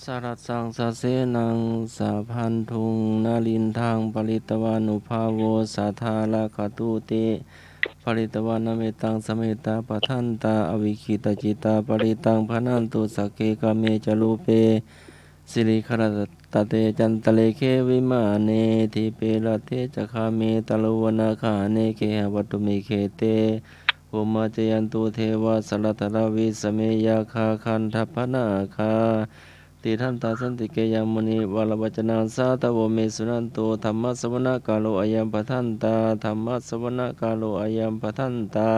สรัสสังสะเสนังสาพันธุงนาลินทางปริตวานุภาโวสัทธาลคตุเตปริตวานเมตังสเมตาปทันตาอวิคิตจิตาปริตังพนันตุสักเกกเมจลูเปสิริขรตเตจันตะเลเควิมาเนทิเปรเทจคาเมตโลวนาคาเนเคหวัตุเมเคเตโอมาจยันตุเทวะสลัตระวิสเมยาคาคันทัพพนาคาติทันตาสันติเกยามุนีวาลวจนาสาตโวเมสุนันโตธรรมสวนากาโลอายัมปทันตาธรรมสวนากาโลอายัมปทันตา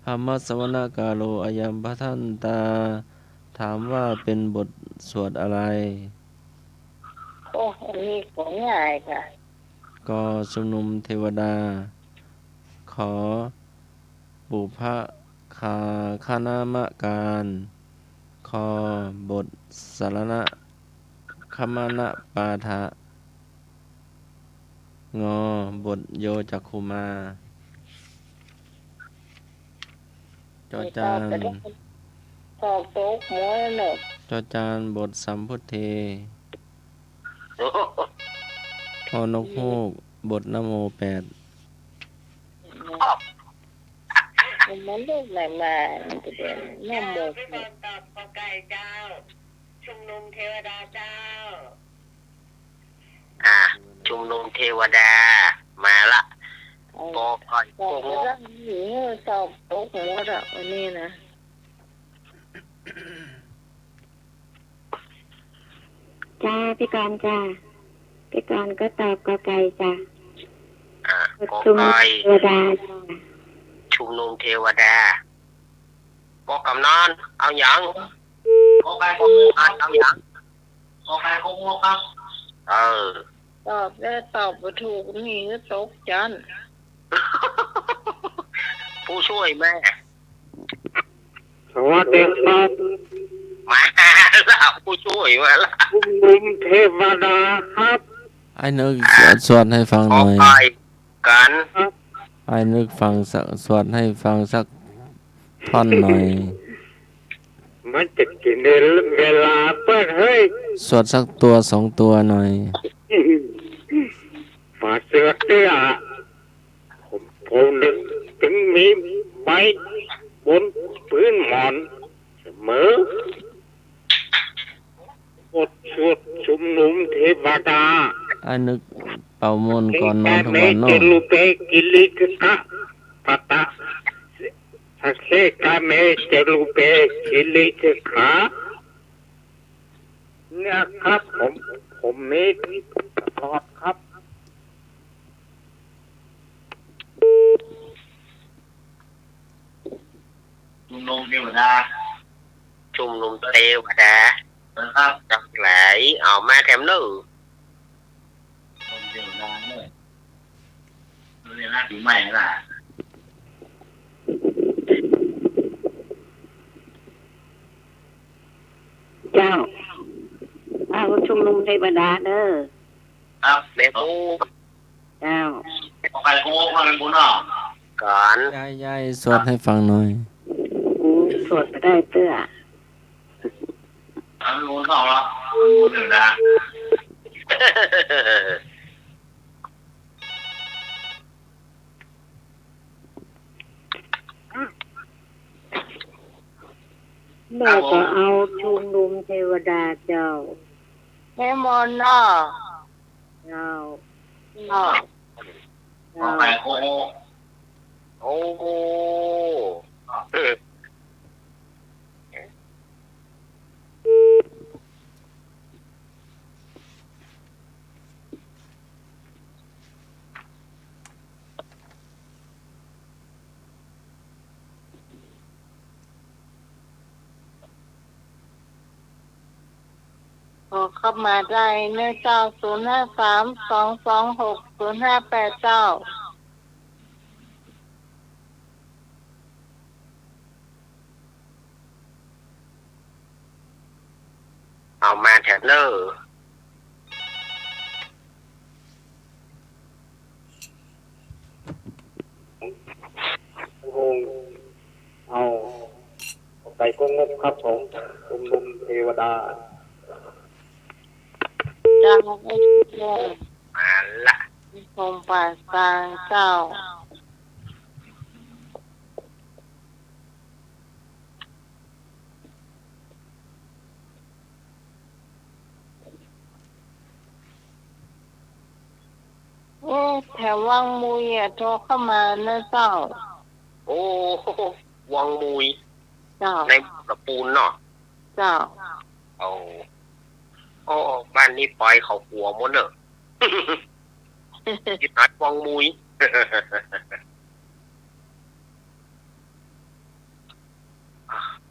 ธรรมสวนากาโลอายัมปทันตาถามว่าเป็นบทสวดอะไรโอ้อันนี้ของง่ายค่ะก็ชุมนุมเทวดาขอบุพคาคณามการคอบทสารณะคมนะปาทะงอบทโยจักขุมาจอจานตอบโต๊ะหมอเนอะจอจานบทสัมพุทเทฮอนกฮูกบทนะโมแปดมันเรียกอะไรมาจะเป็นน้ำหมกตอบกอไก่เจ้าชุมนุมเทวดาเจ้าชุมนุมเทวดามาละกอไก่ตอบไปแล้วนี่ตอบโต๊ะหมดอ่ะวันนี้นะจ้าพี่กรณ์จ้าพี่กรณ์ก็ตอบกอไก่จ้ากอไก่เทวดาจ้าชุมนุมเทวดาบอกกำนันเอาอย่างกอไก่กองูเอาอย่างกอไก่กองูครับตอบได้ตอบไปถูกนี่ก็ตกจัน ผู้ช่วยแม่ สวัสดีครับ มาแล้วผู้ช่วยมาแล้วชุมนุมเทวดาครับไอ้นึกสวดให้ฟังหน่อยกอไก่กันไอ้นึกฟังสวดให้ฟังสักท่อนหน่อยมันจะกินเวลาเปิดเฮ้ยสวดสักตัวสองตัวหน่อยฝาเสือเตี้ยผมนึกถึงมีใบบนพื้นหมอนเสมอบทสวดชุมนุมเทวดาไอ้นึกเป่ามนต์ก่อนนอนทุกวันเนาะเจลูเปกิลิกะปะตะสักเซกาเมเจลูเปกิลิกะเนี่ยครับผมมีตลอดครับชุมนุมเทวดาชุมนุมเทวดาครับจังไหนเอามาแถมนึเทวดาเลยเรียนหน้าถึงใหม่ล่ะเจ้าชุมนุมเทวดาเด้อครับเด็กเจ้าไปโค้งมาเป็นบุญอ่ะก่อนยายสวดให้ฟังหน่อยกูสวดไปได้เตื้อทำบุญเข้าแล้วบุญเทวดาแม่ก็เอาชุมนุมเทวดาเจ้าแม่มอนน่ะเจ้าไปโค้งโอ้โหขอเข้ามาได้เนื้อเจ้า053226058เอามาแถมเนอเอาไปก็งบครับผมชุมนุมเทวดา จ้าไอ้เจ้า มาละ คงป่าตาเจ้าแถววังมุยโทรเข้ามานะเจ้า โอ้วังมุย เจ้า ในตะปูนเนาะ เจ้า เอาโอ้บ้านนี้ปล่อยเขาหัวหมดเนอะที่นัดวังมุย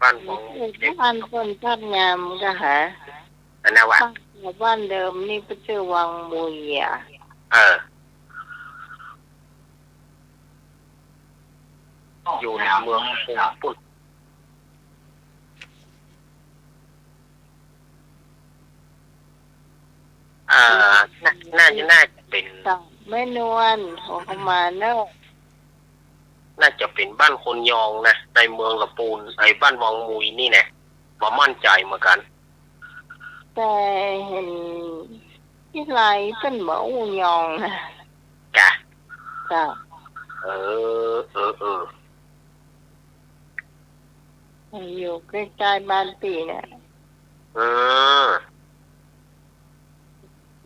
บ้านวังมุยเด็ก บ้านคนชาติงามก็หา อันนั้นวะ บ้านเดิมนี่เป็นชื่อวังมุยอ่ะ อยู่ในเมืองปุ่นน่าจะเป็น เจ้าแม่นวลโทรเข้ามาเนอะ น่าจะเป็นบ้านคนยองนะในเมืองละปูนไอ้บ้านวังมุยนี่นะบ่มั่นใจเหมือนกัน แต่เห็นที่ไรเป็นหมอยองนะ กะ เจ้า เออ อยู่ใกล้ๆบ้านปีเนี่ย เออ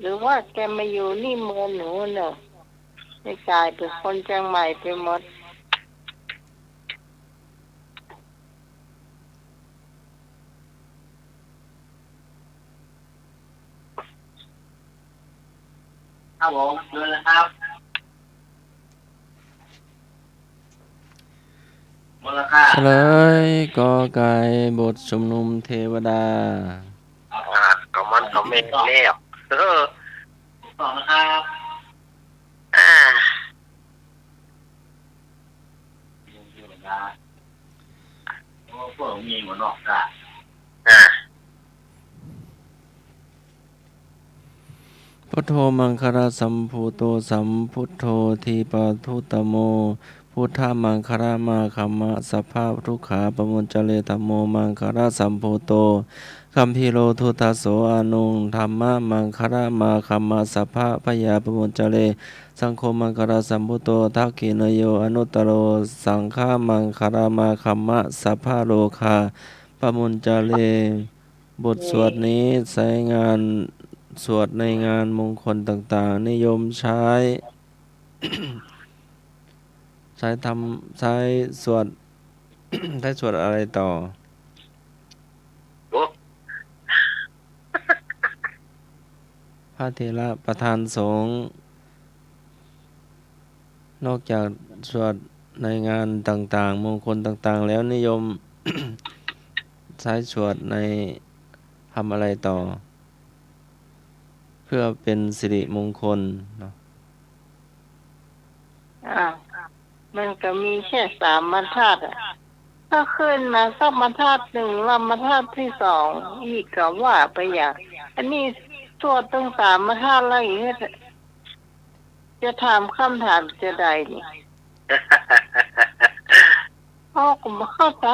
หรือว่าแกมาอยู่นี่เมืองหนูเนอะไม่กลายเป็นคนเชียงใหม่ไปหมด ครับผมเชิญเลยครับมูลค่า เฉลยกอไก่บทชุมนุมเทวดา ก็มันก็ไม่แล้วต่อนะครับพวกมีหัวนอกได้พุทโธมังคารสัมภูโตสัมพุทโธทีปทุตโมพุทธามังคารามาคัมมะสัพพะทุกขาปมุญจเลธัมโมมังคารสัมภูโตคัมภีโรทุตัสโสอานุงธัมมะมังคารามาคัมมะสัพพะพยาปมุญจเลสังโฆมังคารสัมพุโตทักขินโยอนุตตโรสังฆามังคารามาคัมมะสัพพะโลคาปมุญจเลบทสวดนี้ใช้งานสวดในงานมงคลต่างๆนิยมใช้ ใช้สวด ใช้สวดอะไรต่อ พระเถระประธานสงฆ์นอกจากสวดในงานต่างๆมงคลต่างๆแล้วนิยม ใช้สวดในทำอะไรต่อ เพื่อเป็นสิริมงคลเนาะ มันก็มีแค่3 บรรทัดอ่ะถ้าขึ้นมาสักบรรทัด 1แล้วบรรทัดที่ 2อีกก็ว่าไปอย่างอันนี้สวดตั้ง3 บรรทัดแล้วอย่างนี้จะถามคำถามจะใดนี่พ่อก็ไม่เข้าใจ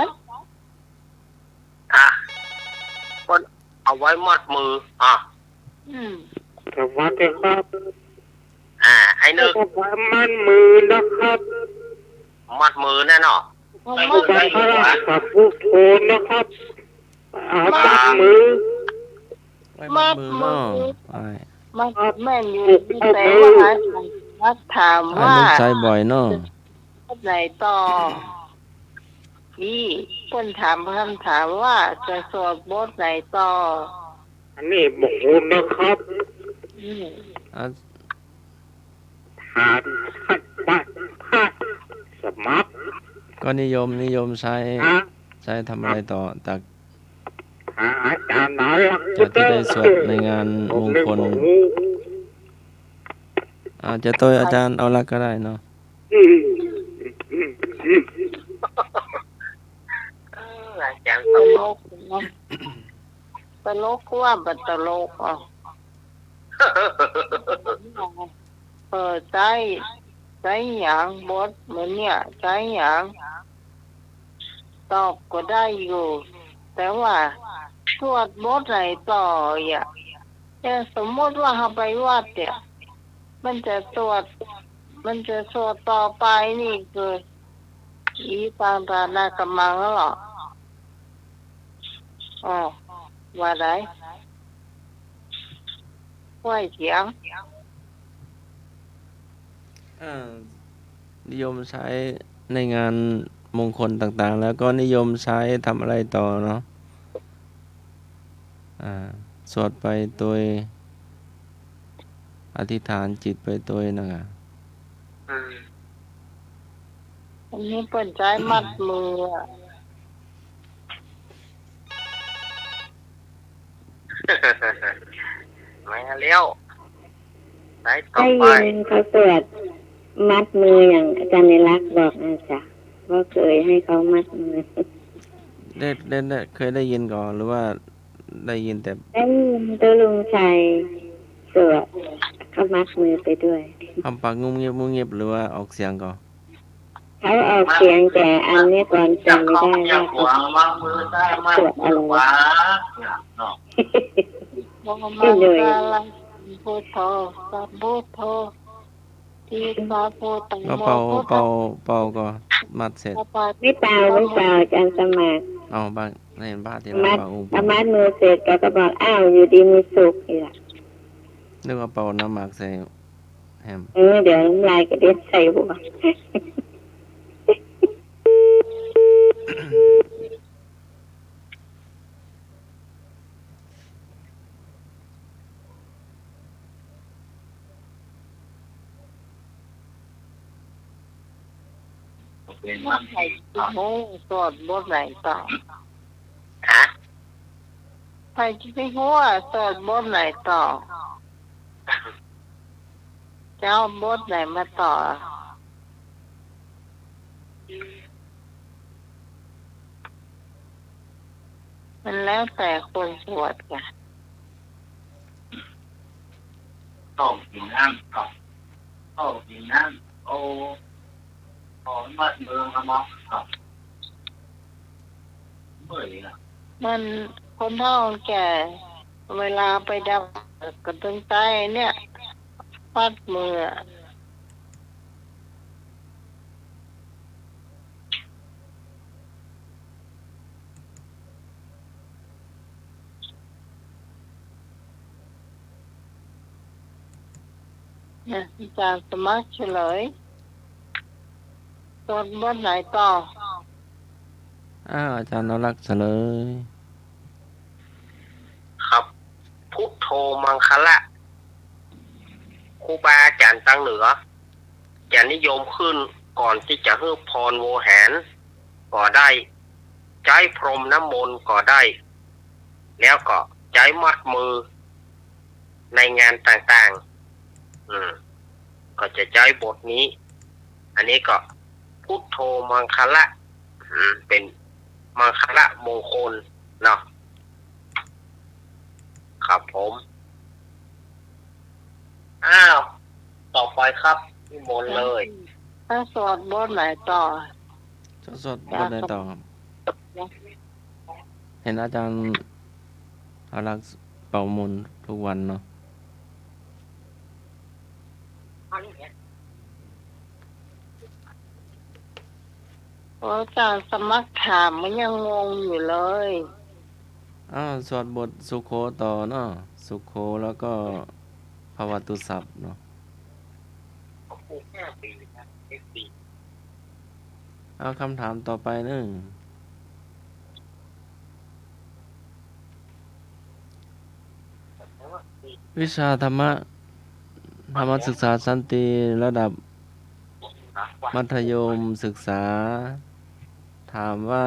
ก็เอาไว้มัดมือสวัสดีครับ ไอ้นึก มันมือนะครับ มัดมือแน่นอน ผู้บังคับกับผู้โทนนะครับมัดมือ มัดมือเนาะไอ้ มันแม่นอยู่ที่แต่ว่าถาม ไอ้ ว่า มันใช้บ่อยเนาะ ไหนต่อพี่เพิ่นถามคำถามว่าจะสวดบทไหนต่อ อันนี้บอกนะครับ อ่ะ ทานบัตรพัดสมัคร ก็นิยมใช้ทำอะไรต่อจาก อาจารย์นารัก จะได้สวดในงานมงคลอาจจะตัวอาจารย์เอาละก็ได้เนาะ อาจารย์ ต ต ลกนะตลกว่าบัตลกอ่ะเปิดใจหยังบทเหมือนเนี่ยใจหยังตอบก็ได้อยู่ แต่ว่าสวดบทไหนต่ออ่ะ แต่สมมติว่าเขาไปวัดเนี่ยมันจะสวดต่อไปนี่คืออีปางตานากำมังแล้วเหรออ๋อว่าไดไหวเถียง นิยมใช้ในงานมงคลต่างๆ แล้วก็นิยมใช้ทำอะไรต่อเนาะสวดไปโดยอธิษฐานจิตไปโดยนะอันนี้เปิดใจมัดมืออะ มาเร็วไปต่อ ได้ ไป ยินเขาสวดมัดมืออย่างอาจารย์ในรักบอกนะจ๊ะว่าเคยให้เขามัดมือ ได้เคยได้ยินก่อนหรือว่าได้ยินแต่ ได้ยินตัวลุงชัยสวดเขามัดมือไปด้วย คำปากงุ้มเงียบงุ้มเงียบหรือว่าออกเสียงก่อน เขาออกเสียงแต่อันนี้ก่อนจำไม่ได้ว่าเขาสวดอะไร โมมังกาลังพุทโธสัพพุทโธทีสาโพตัง ก็ โม เป่า พุทโธ ก็มัดเสร็จ ไม่เปล่าอาจารย์สมัคร เอาบ้างเห็นบ้านที่ มั เรา ด เป่าอุ้ม เอามัดมือเสร็จก็บอกอ้าวอยู่ดีมีสุขอีกละ นึกว่าเป่าน้ำหมากใส่แฮม เดี๋ยวน้ำลายกระเด็นใส่หัว ว่าใครที่โง่สวดบทไหนต่อ ฮะ ใครที่ไม่โง่สวดบทไหนต่อจะเอาบทไหนมาต่อมันแล้วแต่คนสวดกัน ต้มกินน้ำครับต้มกินน้ำโอ้ขอมัดมือมามั้งครับเมื่อยนะ มันคนเฒ่าแก่เวลาไปดับกระตึงใต้เนี่ยฟัดมือเนี่ยอาจารย์สมัครเฉลยตอนบทไหนต่อ อาจารย์นรักษ์เฉลย ครับ พุทโธมังคละครูบาอาจารย์ตั้งเหนือจะนิยมขึ้นก่อนที่จะฮือพรโวแหนก็ได้ใจพรมน้ำมนต์ก็ได้ แล้วก็ใจมัดมือในงานต่างๆก็จะใจบทนี้ อันนี้ก็พุทโธมังคละเป็นมังคละมงคลเนาะครับผมต่อไปครับนิมนต์เลย ถ้าสวดบทไหนต่อ สดๆบนไหนต่อครับเห็นอาจารย์นรักษ์เป่ามนต์ทุกวันเนาะ อาจารย์สมัครถามมันยังงงอยู่เลย สวดบทสุโขต่อเนาะสุโขแล้วก็ภวตุสัพท์เนาะเอาคำถามต่อไปนึงวิชาธรรมศึกษาสันติระดับมัธยมศึกษาถามว่า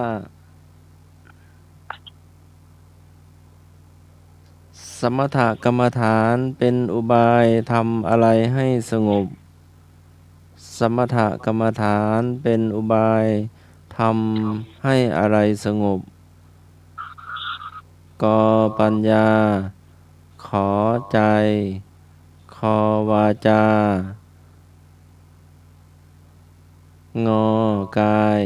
สมถกรรมฐานเป็นอุบายทำอะไรให้สงบสมถกรรมฐานเป็นอุบายทำให้อะไรสงบกปัญญาขอใจคอวาจางอกาย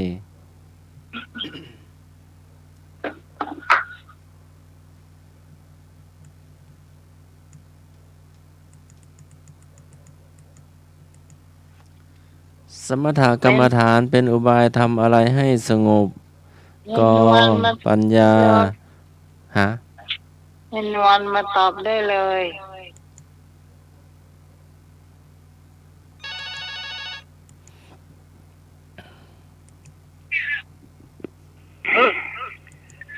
สมถกรรมฐานเป็นอุบายทำอะไรให้สงบ เห็ ก็ นวันมา ปัญญาฮะ เห็นวันมาตอบได้เลย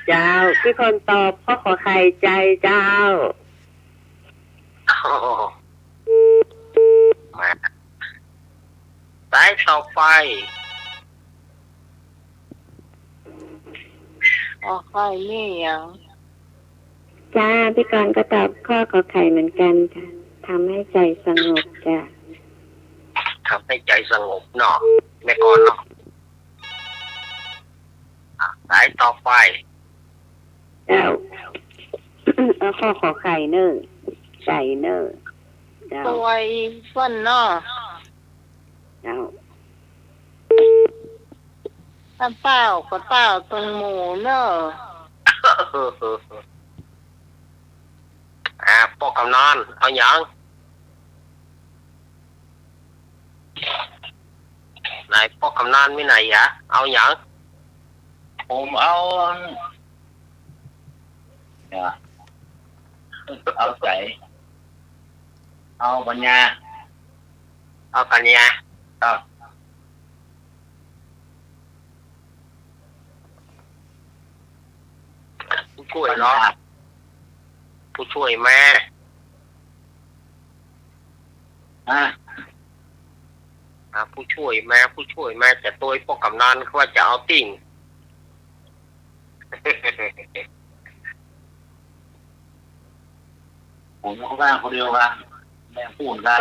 เจ้าคือคนตอบข้อขอไข่ใจเจ้า โอ้มาสายต่อไป อ๋อใครนี่ยัง จ้าพี่กรณ์ก็ตอบข้อขอไข่เหมือนกันค่ะทำให้ใจสงบจ้ะ ทำให้ใจสงบเนาะแม่ก่อนเนาะสายต่อไป เจ้า เอาข้อขอไข่เนอใจเนอเจ้า ตัวอีฟันเนาะ เจ้า ถ้าเต้าก็เต้าตรงหมูเนาะ ปอกกำนอนเอาอย่างไหนปอกกำนอนไม่ไหนยะเอาอย่าง ผมเอาเนี่ยเอาใจเอาปัญญา เอากันเนี่ย ครับ ผู้ช่วยเนาะผู้ช่วยแม่ อ่ะ ผู้ช่วยแม่แต่ตัวปอกกำนอนเขาว่าจะเอาติ่ง ผมก็ว่างคนเดียวว่าแม่พูดกัน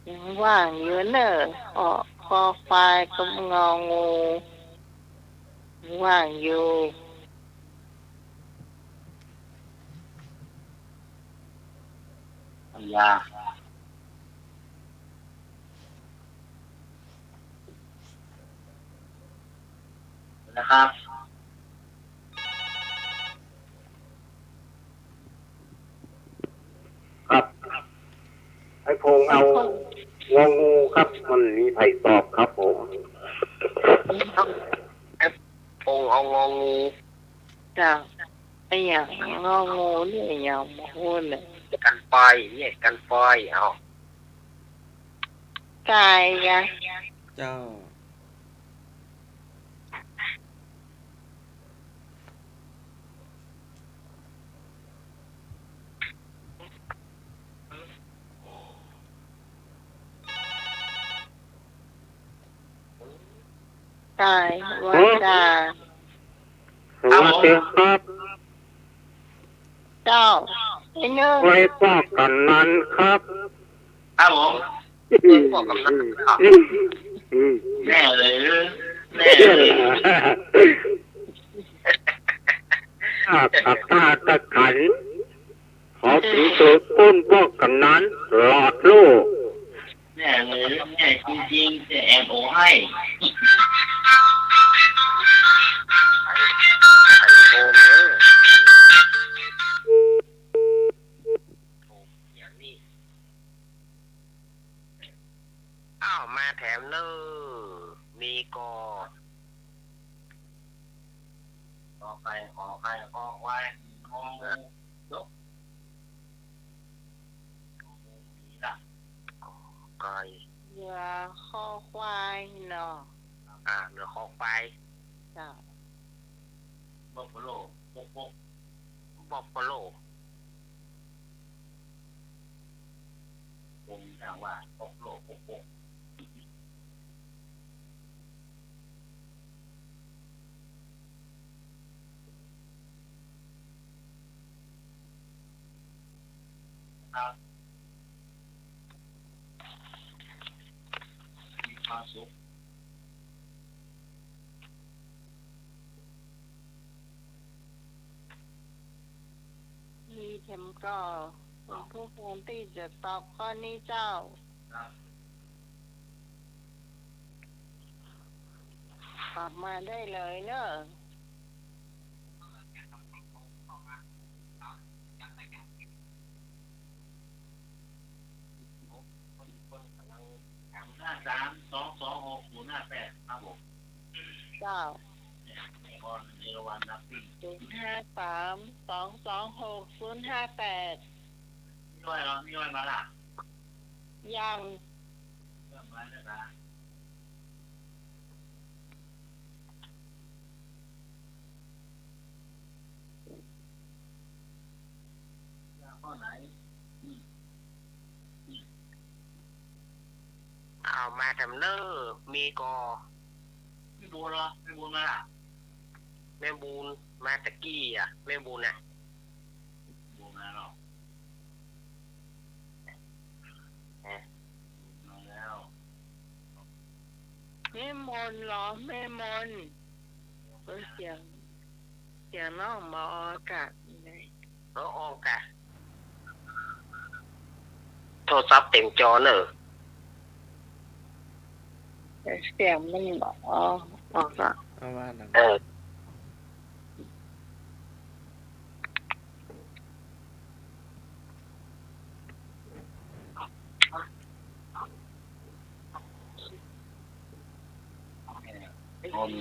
ยังว่างอยู่เนอะออกคอไฟกับงองูว่างอยู่ ปัญญานะครับ ครับไอ้พงเอางองูครับมันมีไผ่ตอบครับผม พงเอางองู จ้ะไอ้อย่างงองูเนี่ยอย่างพูดเลย กันไฟเนี่ยกันไฟเอา กายยะ เจ้า กายวาจา สวัสดีครับ เจ้าไอ้เนื้อ ไว้ป้องกันนั้นครับครับผม ปอกกำนอนเอา แน่เลยแน่เลยตาตะขันขอถึงตัวก้นป้องกันนั้นหลอดลูกแน่เลยแน่จริงๆจะแอบโอให้ ไอ้โอมอย่างนี้อ้าวมาแถมเนอมีกอ ขอใครขอไว้งองูยกมีละ ไก่ ยาข้อควายเนาะ เหลือคอกไป เจ้า บัฟฟาโลปก บัฟฟาโล ผมถามว่าบัฟฟาโลปกครับมีความสุข มีเทมก็เป็นผู้คนที่จะตอบข้อนี้เจ้า ตอบมาได้เลยเนอะ เจ้า053-226-058นี่มาล่ะ ยัง เอามาทำเนอมีกอ ไม่บูนเหรอไม่บูนมาล่ะ แม่บูนมาตะกี้อ่ะแม่บูนอ่ะ บูนมาหรอมาแล้ว แม่มนเหรอแม่มนเสียงน้องมาออกอากาศไง แล้วออกอะโทรศัพท์เต็มจอเนอะ เสียงมันบอกออกอะ เอาว่าหลัง คน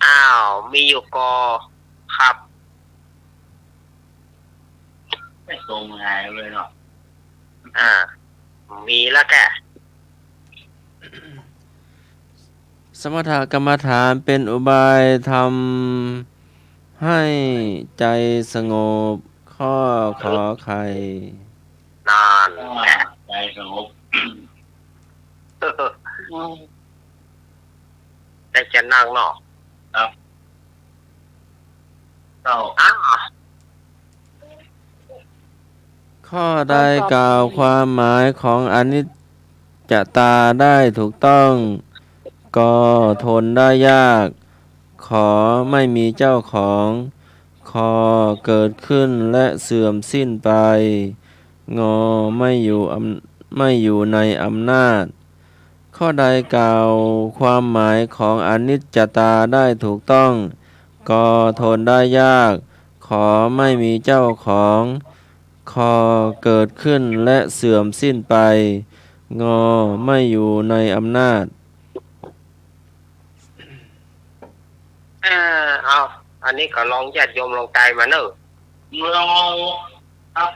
อ้าวมีอยู่กอครับ ไม่ตรงไงเลยเนาะ มีแล้วแก สมถกรรมฐานเป็นอุบายทำให้ใจสงบข้อขอไข่ นานแก ใจสงบ ได้จะนั่งเนาะ เจ้า อ้าว ข้อใดกล่าวความหมายของอนิจจตาได้ถูกต้องก็ทนได้ยากขอไม่มีเจ้าของคอเกิดขึ้นและเสื่อมสิ้นไปงอไม่อยู่ในอำนาจข้อใดกล่าวความหมายของอนิจจตาได้ถูกต้องก็ทนได้ยากขอไม่มีเจ้าของคอเกิดขึ้นและเสื่อมสิ้นไปงอไม่อยู่ในอำนาจ เอาอันนี้ก็ลองญาติโยมลองใจมาเนอะ เมืองครับ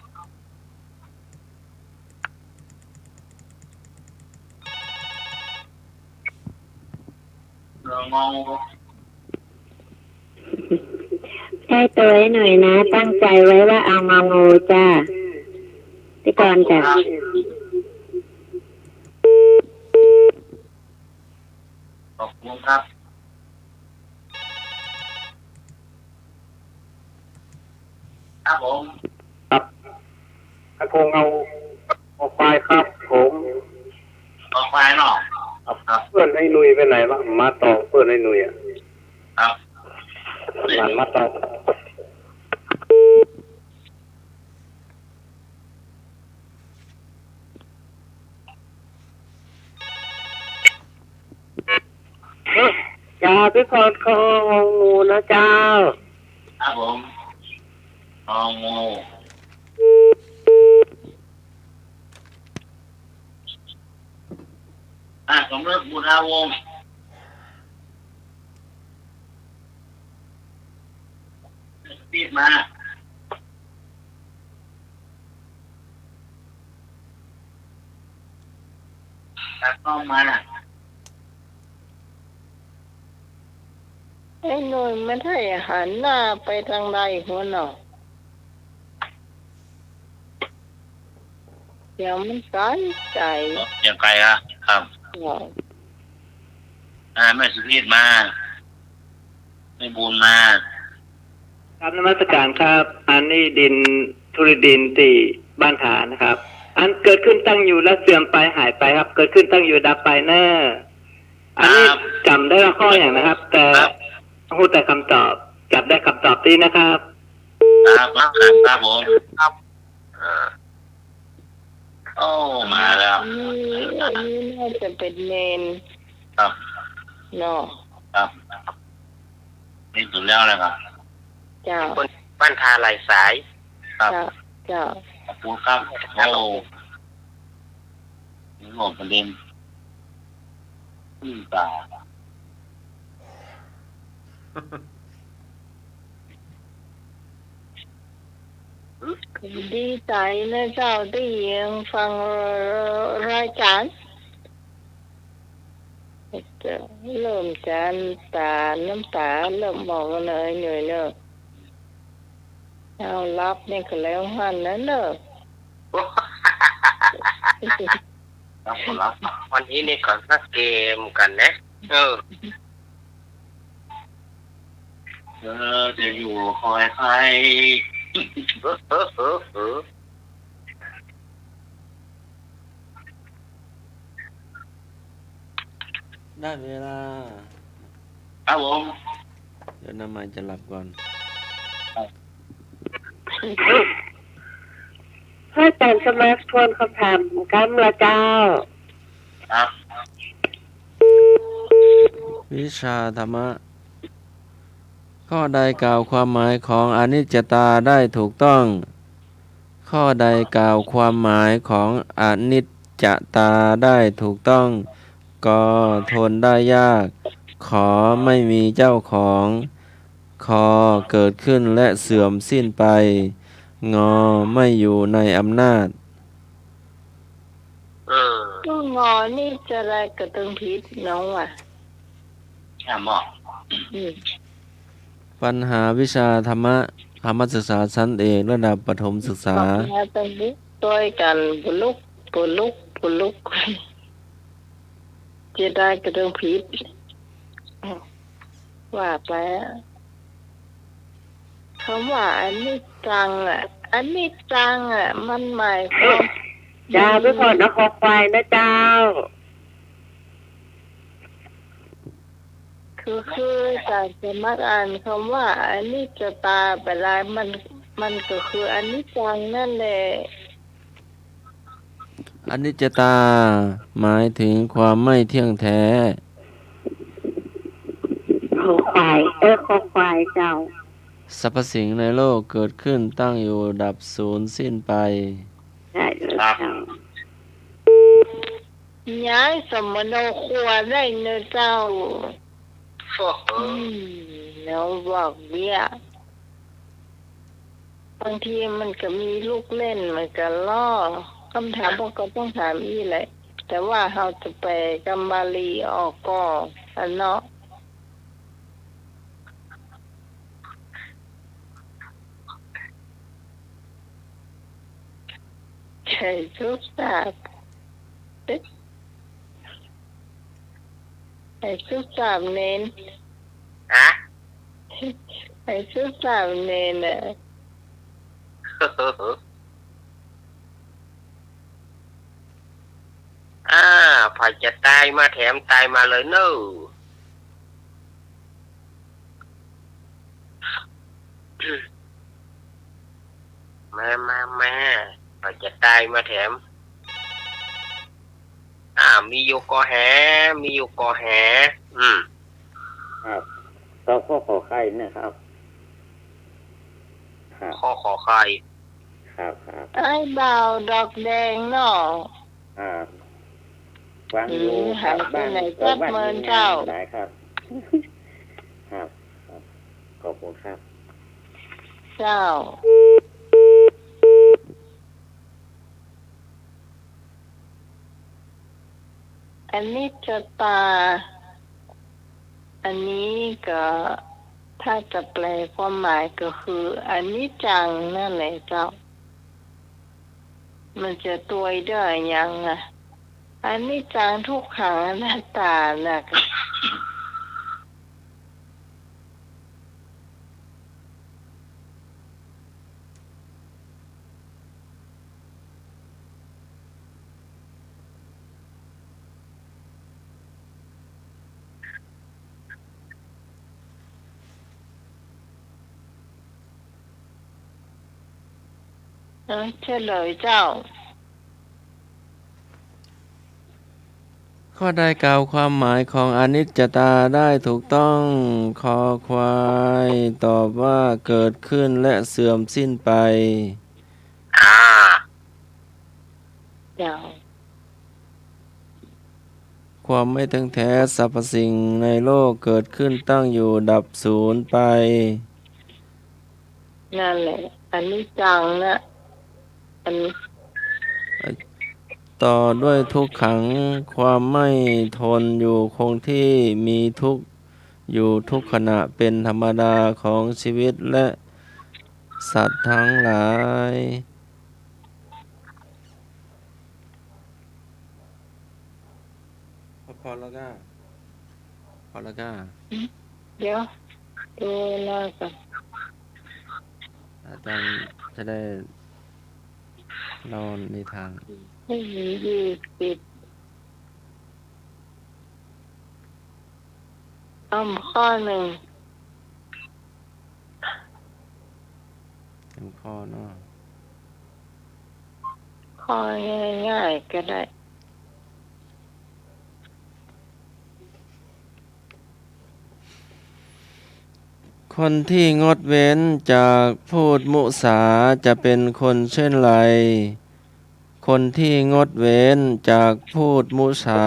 เมืองงง ใช้ตัวให้หน่อยนะ ตั้งใจไว้ว่าเอามางูจ้าพี่กรณ์จ้ะ ขอบคุณครับครับผมครับคงเอาไฟครับผมเอาไฟเนาะครับเพื่อนให้นุยไปไหนบ้างมาต่อเพื่อนให้นุยอ่ะครับหลานมาต่อจ้าพี่พรเขางูนะเจ้า ครับผมเอางูสมเด็จบุญอาวงศ์ปีดมาตัดต้องมา ไอ้หนุ่ยไม่ได้หันหน้าไปทางใดหัวหนอเดี๋ยวมันไกลใจ ยังไกลครับ หน่อย แม่สุรีมาไม่บุญมาครับนมัสการครับอันนี้ดินธุรดินที่บ้านฐานนะครับอันเกิดขึ้นตั้งอยู่แล้วเสื่อมไปหายไปครับ เกิดขึ้นตั้งอยู่ดับไปเนออันนี้จำได้ว่าข้ออย่างนะครับ แต่พูดแต่คำตอบจับได้คำตอบที่นะครับครับผมครับโอ้มาแล้ว อันนี้น่าจะเป็นเมน ครับ เนาะ ครับนี่สุดแล้วเลยครับ เจ้า คนบ้านทาไหลสาย ครับ เจ้า ขอบคุณครับโอ้นี่หมดประเด็นตา ดีใจนะเจ้าที่ยังฟังรายการจะเริ่มจานน้ำตาเริ่มมองเลยเหนื่อยเนอะเอารับนี่ก็แล้วหันนะเนอะ ครับผมรับ วันนี้นี่ก่อนสักเกมกันนะเออ จะอยู่คอยใคร ได้เวลา ครับผม เดี๋ยวน้ำมันจะหลับก่อน ให้แต่งสมาร์ทโฟนคำถามกำละเจ้า ครับ วิชาธรรมะ ข้อใดกล่าวความหมายของอนิจจตาได้ถูกต้อง ข้อใดกล่าวความหมายของอนิจจตาได้ถูกต้อง ก็ทนได้ยาก ขอไม่มีเจ้าของ คอเกิดขึ้นและเสื่อมสิ้นไป งอไม่อยู่ในอำนาจ ก็งอนี่จะอะไรกับตึงพิษน้องว่ะ หมอ อืม ปัญหาวิชาธรรมะธรรมศึกษาชั้นเอกระดับประถมศึกษา บอกมาตึงพิษตัวกันปุลุกจะได้กับตึงพิษว่าไปคำว่าอันนี้จังอ่ะมันหมายความ เจ้าไม่พอนะคอควายนะเจ้า คือจากจะมาอ่านคำว่าอันนี้จะตาไปลายมันก็คืออันนี้จังนั่นแหละ อนิจจตา หมายถึงความไม่เที่ยงแท้ คอควายคอควายเจ้า สรรพสิ่งในโลกเกิดขึ้นตั้งอยู่ดับสูญสิ้นไป ได้เลยเจ้า ย้ายสมโนครัวได้เนอะเจ้าแล้วบอกเบี้ยบางทีมันก็มีลูกเล่นมันก็ล่อคำถามพวกก็ต้องถามอีแหละแต่ว่าเราจะไปกำบาลีออกก็อันเนาะใช่ทุกทราบไอ้ทุกทราบเน้น ฮะ ไอ้ทุกทราบเน้นน่ะ พอจะตายมาแถมตายมาเลยเนอะมาพอจะตายมาแถม มีอยู่กอแหครับต้องข้อขอไข่นะครับครับ ข้อขอไข่ ครับ ไอ้บ่าวดอกแดงเนาะ ฟังอยู่ หายไปไหนจัดเมินเจ้า ได้ครับ ครับขอบคุณครับ เจ้า อันนี้จะตา อันนี้ก็ถ้าจะแปลความหมายก็คืออันนี้จังนั่นแหละเจ้า มันจะตัวได้ยังอ่ะ อันนี้จังทุกขังอนัตตาน่ะเฉลยเจ้า ข้อใดกล่าวความหมายของอนิจจตาได้ถูกต้อง คอควายตอบว่าเกิดขึ้นและเสื่อมสิ้นไป อย่าง ความไม่เที่ยงแท้สรรพสิ่งในโลกเกิดขึ้นตั้งอยู่ดับสูญไป นั่นแหละอันนี้จังนะอัน ต่อด้วยทุกขังความไม่ทนอยู่คงที่มีทุกข์อยู่ทุกขณะเป็นธรรมดาของชีวิตและสัตว์ทั้งหลายพอแล้วก็ เดี๋ยวดูหน้ากัน อาจารย์จะได้เล่านิทาน ไม่มี20ข้อหนึ่ง เป็นข้อเนาะ ข้อง่ายๆก็ได้ คนที่งดเว้นจากพูดมุสาจะเป็นคนเช่นไร คนที่งดเว้นจากพูดมุสา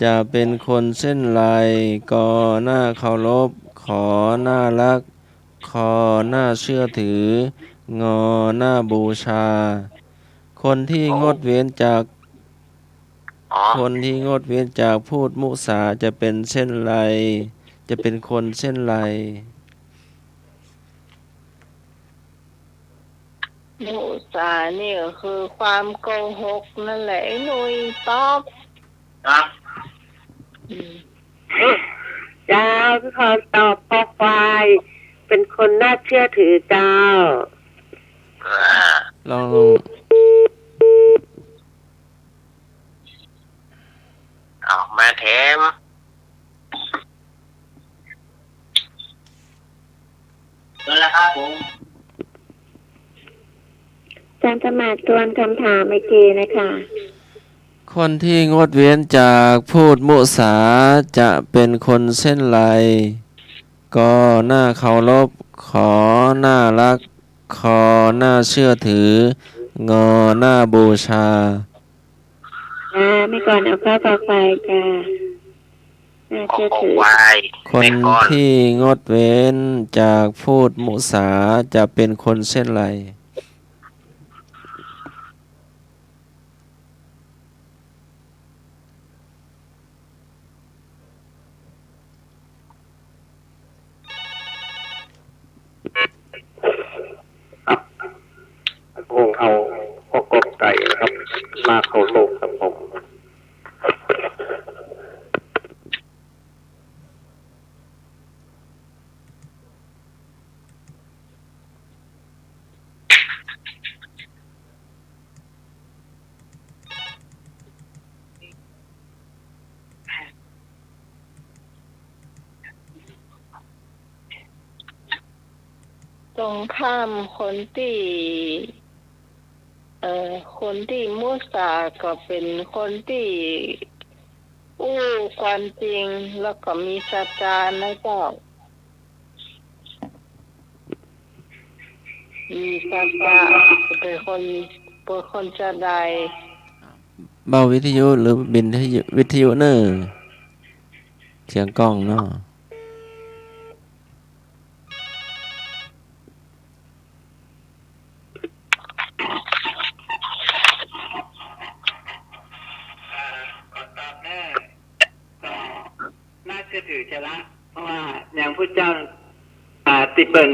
จะเป็นคนเช่นไรก่อหน้าเคารพขอหน้ารักคอหน้าเชื่อถืองอหน้าบูชา คนที่งดเว้นจาก อ๋อ คนที่งดเว้นจากพูดมุสาจะเป็นเช่นไร จะเป็นคนเช่นไร มุสานี่ก็คือความโกหกนั่นแหละไอ้หนุ่ยตอบ ครับ อืม เจ้าพี่พรตอบคอควายเป็นคนน่าเชื่อถือเจ้า ลอง เอามาแถมนั่นแหละครับผม อาจารย์สมาทวนคำถามอีกทีนะคะ คนที่งดเว้นจากพูดมุสาจะเป็นคนเช่นไรก็หน้าเคารพขอหน้ารักคอหน้าเชื่อถืองอหน้าบูชา ไม่ก่อนเอาข้อต่อไปจ้าน่า ขอ เชื่อ ขอ ถือ ควาย คน แม่ก่อน ที่งดเว้นจากพูดมุสาจะเป็นคนเช่นไร ผมเอาข้อกบไก่นะครับ มาเข้าโลกครับผม ตรงข้ามคนที่คนที่มุสาก็เป็นคนที่อู้ความจริงแล้วก็มีสัจจะนะเจ้ามีสัจจะเป็นคนจะได้ เบาวิทยุหรือบินวิทยุเนอเสียงกล้องเนาะ น่าเชื่อถือใช่ละเพราะว่าอย่างพุทธเจ้าติเปิล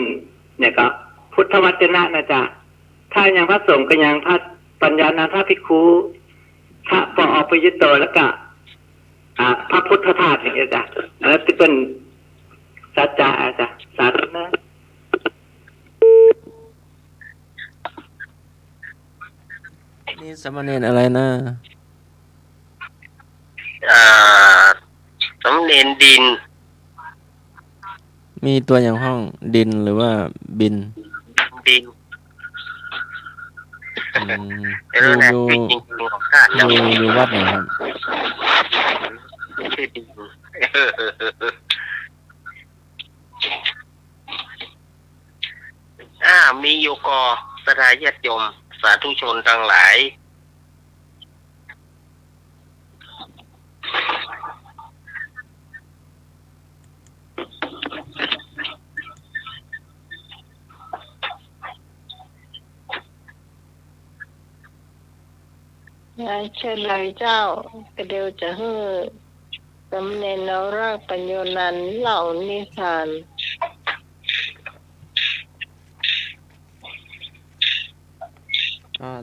เนี่ยก็พุทธวจนะนะจ๊ะถ้าอย่างพระสงฆ์ก็อย่างพระปัญญาณพระภิกขุพระปอปยุตโตแล้วก็พระพุทธทาสอย่างเงี้ยจ้ะแล้วติเปิลสัจจะจ้ะสาธุนะ นี่สามเณรอะไรนะ สำเนียงดิน มีตัวอย่างห้องดินหรือว่าบิน ดิน อืม เออนะ อยู่ จริงๆของข้า อยู่วัดไหนครับ ชื่อดินมีอยู่กอสถาญาติโยมสาธุชนทั้งหลาย ยายเชิญเลยเจ้าก็เดียวจะฮื้อสำเนนรากปัญโยนันท์เหล่านิทาน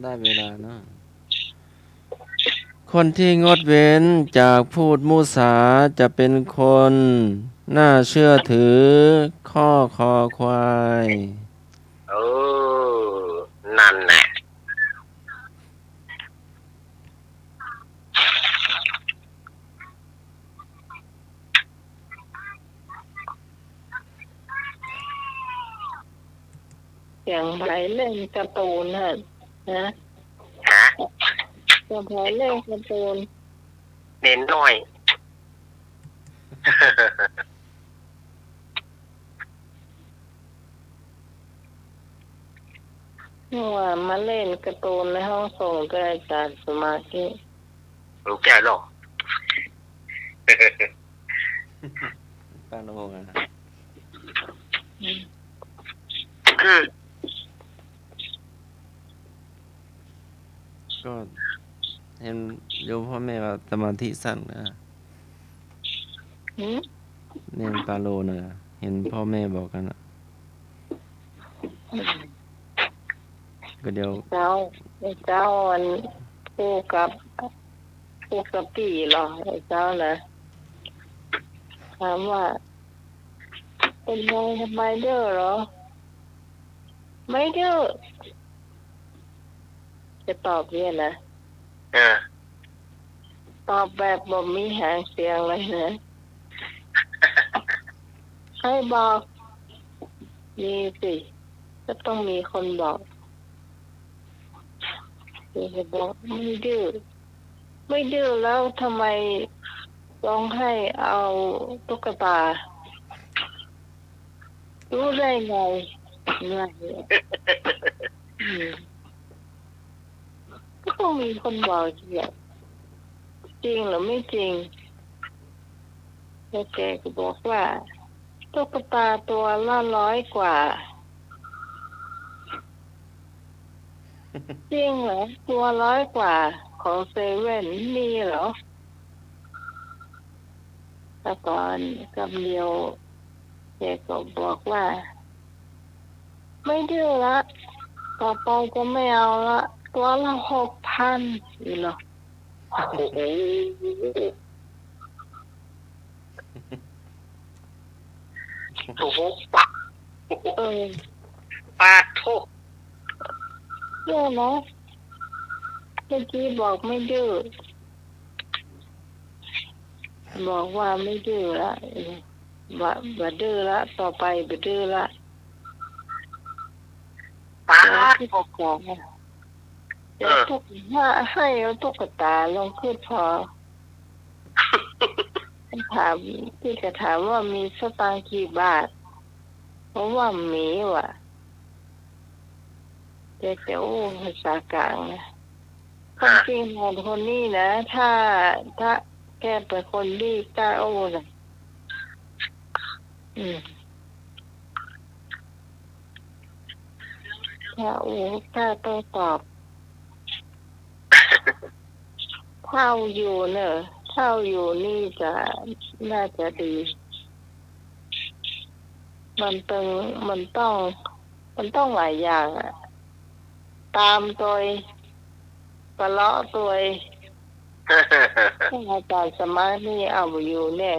ได้เวลาเนาะคนที่งดเว้นจากพูดมุสาจะเป็นคนน่าเชื่อถือข้อคอควาย เออนั่นแหละ อย่างไผเล่นการ์ตูนฮะนะ ฮะ อย่างไผเล่นการ์ตูน เน้นหน่อย เมื่อวานมาเล่นการ์ตูนในห้องส่งกับอาจารย์สมาธิ รู้แก่หรอก ป้าโลกอะก็เห็นโยมพ่อแม่ว่าสมาธิสั้นนะ หืม เน้นปาโลเนอะเห็นพ่อแม่บอกกันอะก็เดี๋ยว เจ้าไอ้เจ้าอันคู่กับปีเหรอไอ้เจ้านะถามว่าเป็นไงทำไมเด้อเหรอไม่เด้อจะตอบเนี่ยนะ ตอบแบบบ่มีหางเสียงเลยนะให้บอกมีสิก็ต้องมีคนบอกจะบอกไม่ดื้อไม่ดื้อแล้วทำไมต้องให้เอาตุ๊กตารู้ได้ไงไงก็ต้องมีคนบอกจริงหรือไม่จริงแล้วแกก็บอกว่าตุ๊กตาตัวละ100 กว่าจริงเหรอตัว100 กว่าของเซเว่นมีเหรอแต่ก่อนคำเดียวแกก็บอกว่าไม่ดื้อละต่อไปจะไม่เอาละตัวละ6,000นี่เหรอโอ้โหปะ เออ ปาโท เยอะนะเมื่อกี้บอกไม่ดื้อบอกว่าไม่ดื้อละว่าดื้อละต่อไปบ่ดื้อละ ปา ที่บอกบอกเดี๋ยวทุกให้เอาตุ๊กตาลงขึ้นพอถามที่จะถามว่ามีสตางค์กี่บาทเพราะว่ามีว่ะเดี๋ยวภาษากลางนะคนจริงคนนี้นะถ้าแกเป็นคนดีกล้าโอ้นะถ้าโอ้กล้าต้องตอบเท่าอยู่เนอะเท่าอยู่นี่จะน่าจะดีมันต้องหลายอย่างอะตามตัวปลาะตัวอาจารย์สมาธิเอาอยู่แน่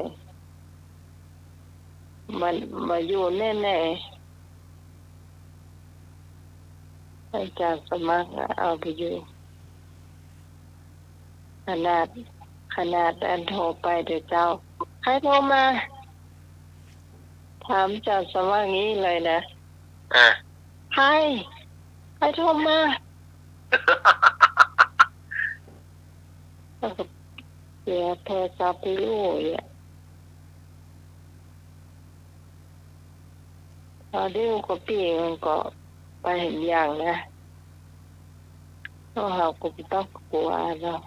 มันมาอยู่แน่อาจารย์สมาธิเอาไปอยู่ขนาดอันโทรไปเดี๋ยวเจ้าใครโทรมาถามอาจารย์สมาธิงี้เลยนะใครโทรมาเสียโทรศัพท์ไปอยู่เนี่ยพอเดี๋ยวก็ปีมันก็ไปเห็นอย่างนะต้องหาก็ต้องกลัวเนาะ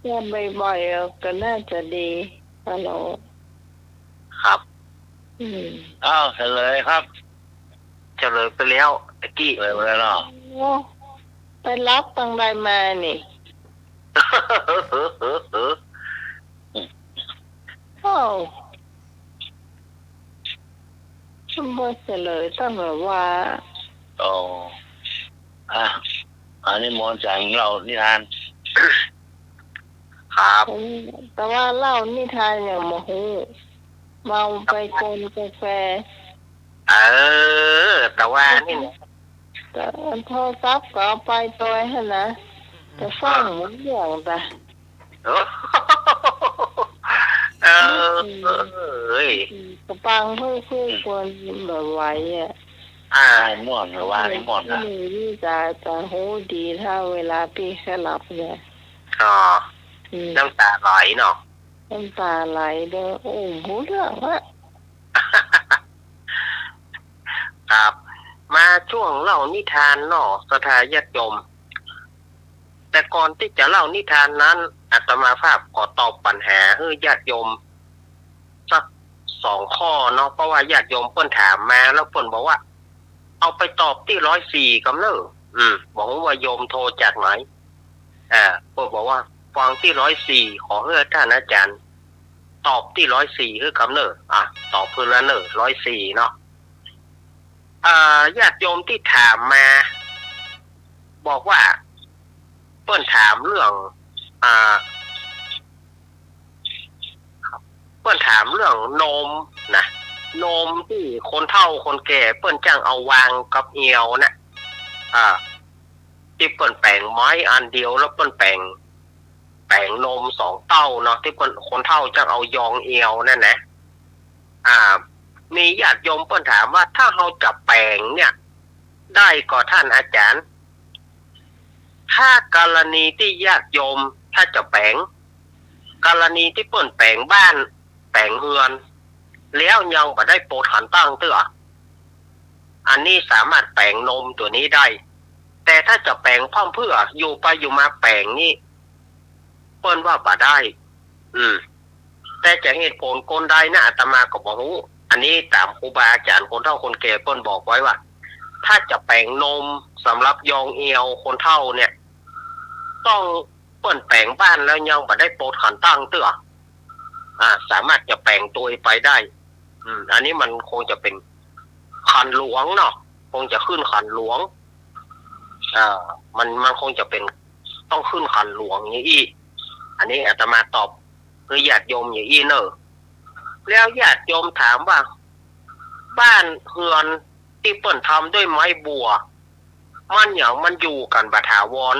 แก้บ่อยๆก็น่าจะดีฮัลโหล ครับ อ้าวเฉลยครับ เฉลยไปแล้วตะกี้ เฉลยไปแล้วเนาะ โอ้ไปรับตังใดมานี่โอ้ฉันบ่เฉลยตั้งแต่ว่า โอ้อันนี้มนต์จากเรานิทาน ครับ แต่ว่าเล่านิทานอย่างโมโหเมาไปกนกาแฟ แต่ว่านี่ แต่โทรศัพท์ก็เอาไปตัวให้นะแต่ฟังเหมือนอย่างแต่ เอ้ย กระปังเพื่อควรแบบไหวอ่ะ ม่วนหรือว่าไม่ม่วนนะ นี่จะหูดีถ้าเวลาพี่แค่หลับเนี่ย อ๋อน้ำตาไหลเนาะ น้ำตาไหลเด้อโอ้โหเรื่องอะ ครับ มาช่วงเล่านิทานเนาะสถาญาติโยมแต่ก่อนที่จะเล่านิทานนั้นอาตมาภาพขอตอบปัญหาให้ญาติโยมสัก2 ข้อเนาะเพราะว่าญาติโยมเพิ่นถามมาแล้วเพิ่นบอกว่า เอาไปตอบที่104กำเนิดบอกว่าโยมโทรจากไหนเพิ่นบอกว่าฟังที่104ขอให้ท่านอาจารย์ตอบที่104คือกำเนิดตอบเพิ่นละเนอ104เนาะญาติโยมที่ถามมา บอกว่าเพิ่นถามเรื่องเพิ่นถามเรื่องนมนะนมที่คนเฒ่าคนแก่เปิ้นจ้างเอาวางกับเอียวนะที่เปิ้นแปลงไม้อันเดียวแล้วเปิ้นแปลงนม2 เต้าเนาะที่คนเฒ่าจ้างเอายองเอียวนั่นนะมีญาติโยมเปิ้นถามว่าถ้าเฮาจับแปลงเนี่ยได้ก็ท่านอาจารย์ถ้ากรณีที่ญาติโยมถ้าจะแปลงกรณีที่เปิ้นแปลงบ้านแปลงเรือนแล้วยังบ่ได้โปรดหันตั้งเตื้ออันนี้สามารถแปลงนมตัวนี้ได้แต่ถ้าจะแปลงพร้อมเพื่ออยู่ไปอยู่มาแปลงนี่เปิ้นว่าบ่ได้แต่จะเหตุผลคนใดนะอาตมาก็บ่รู้อันนี้ตามครูบาอาจารย์คนเฒ่าคนแก่เปิ้นบอกไว้ว่าถ้าจะแปลงนมสำหรับยองเอวคนเฒ่าเนี่ยต้องเปิ้นแปลงบ้านแล้วยังบ่ได้โปรดขันตั้งเตื้อสามารถจะแปลงตัวไปได้อันนี้มันคงจะเป็นขันหลวงเนาะคงจะขึ้นขันหลวงมันคงจะเป็นต้องขึ้นขันหลวงอย่างนี้อันนี้อาตมาตอบคือญาติโยมอย่างนี้เนอะแล้วญาติโยมถามว่าบ้านเฮือนที่เปิ้นทำด้วยไม้บัวมันอย่างมันอยู่กันบ่ถาวร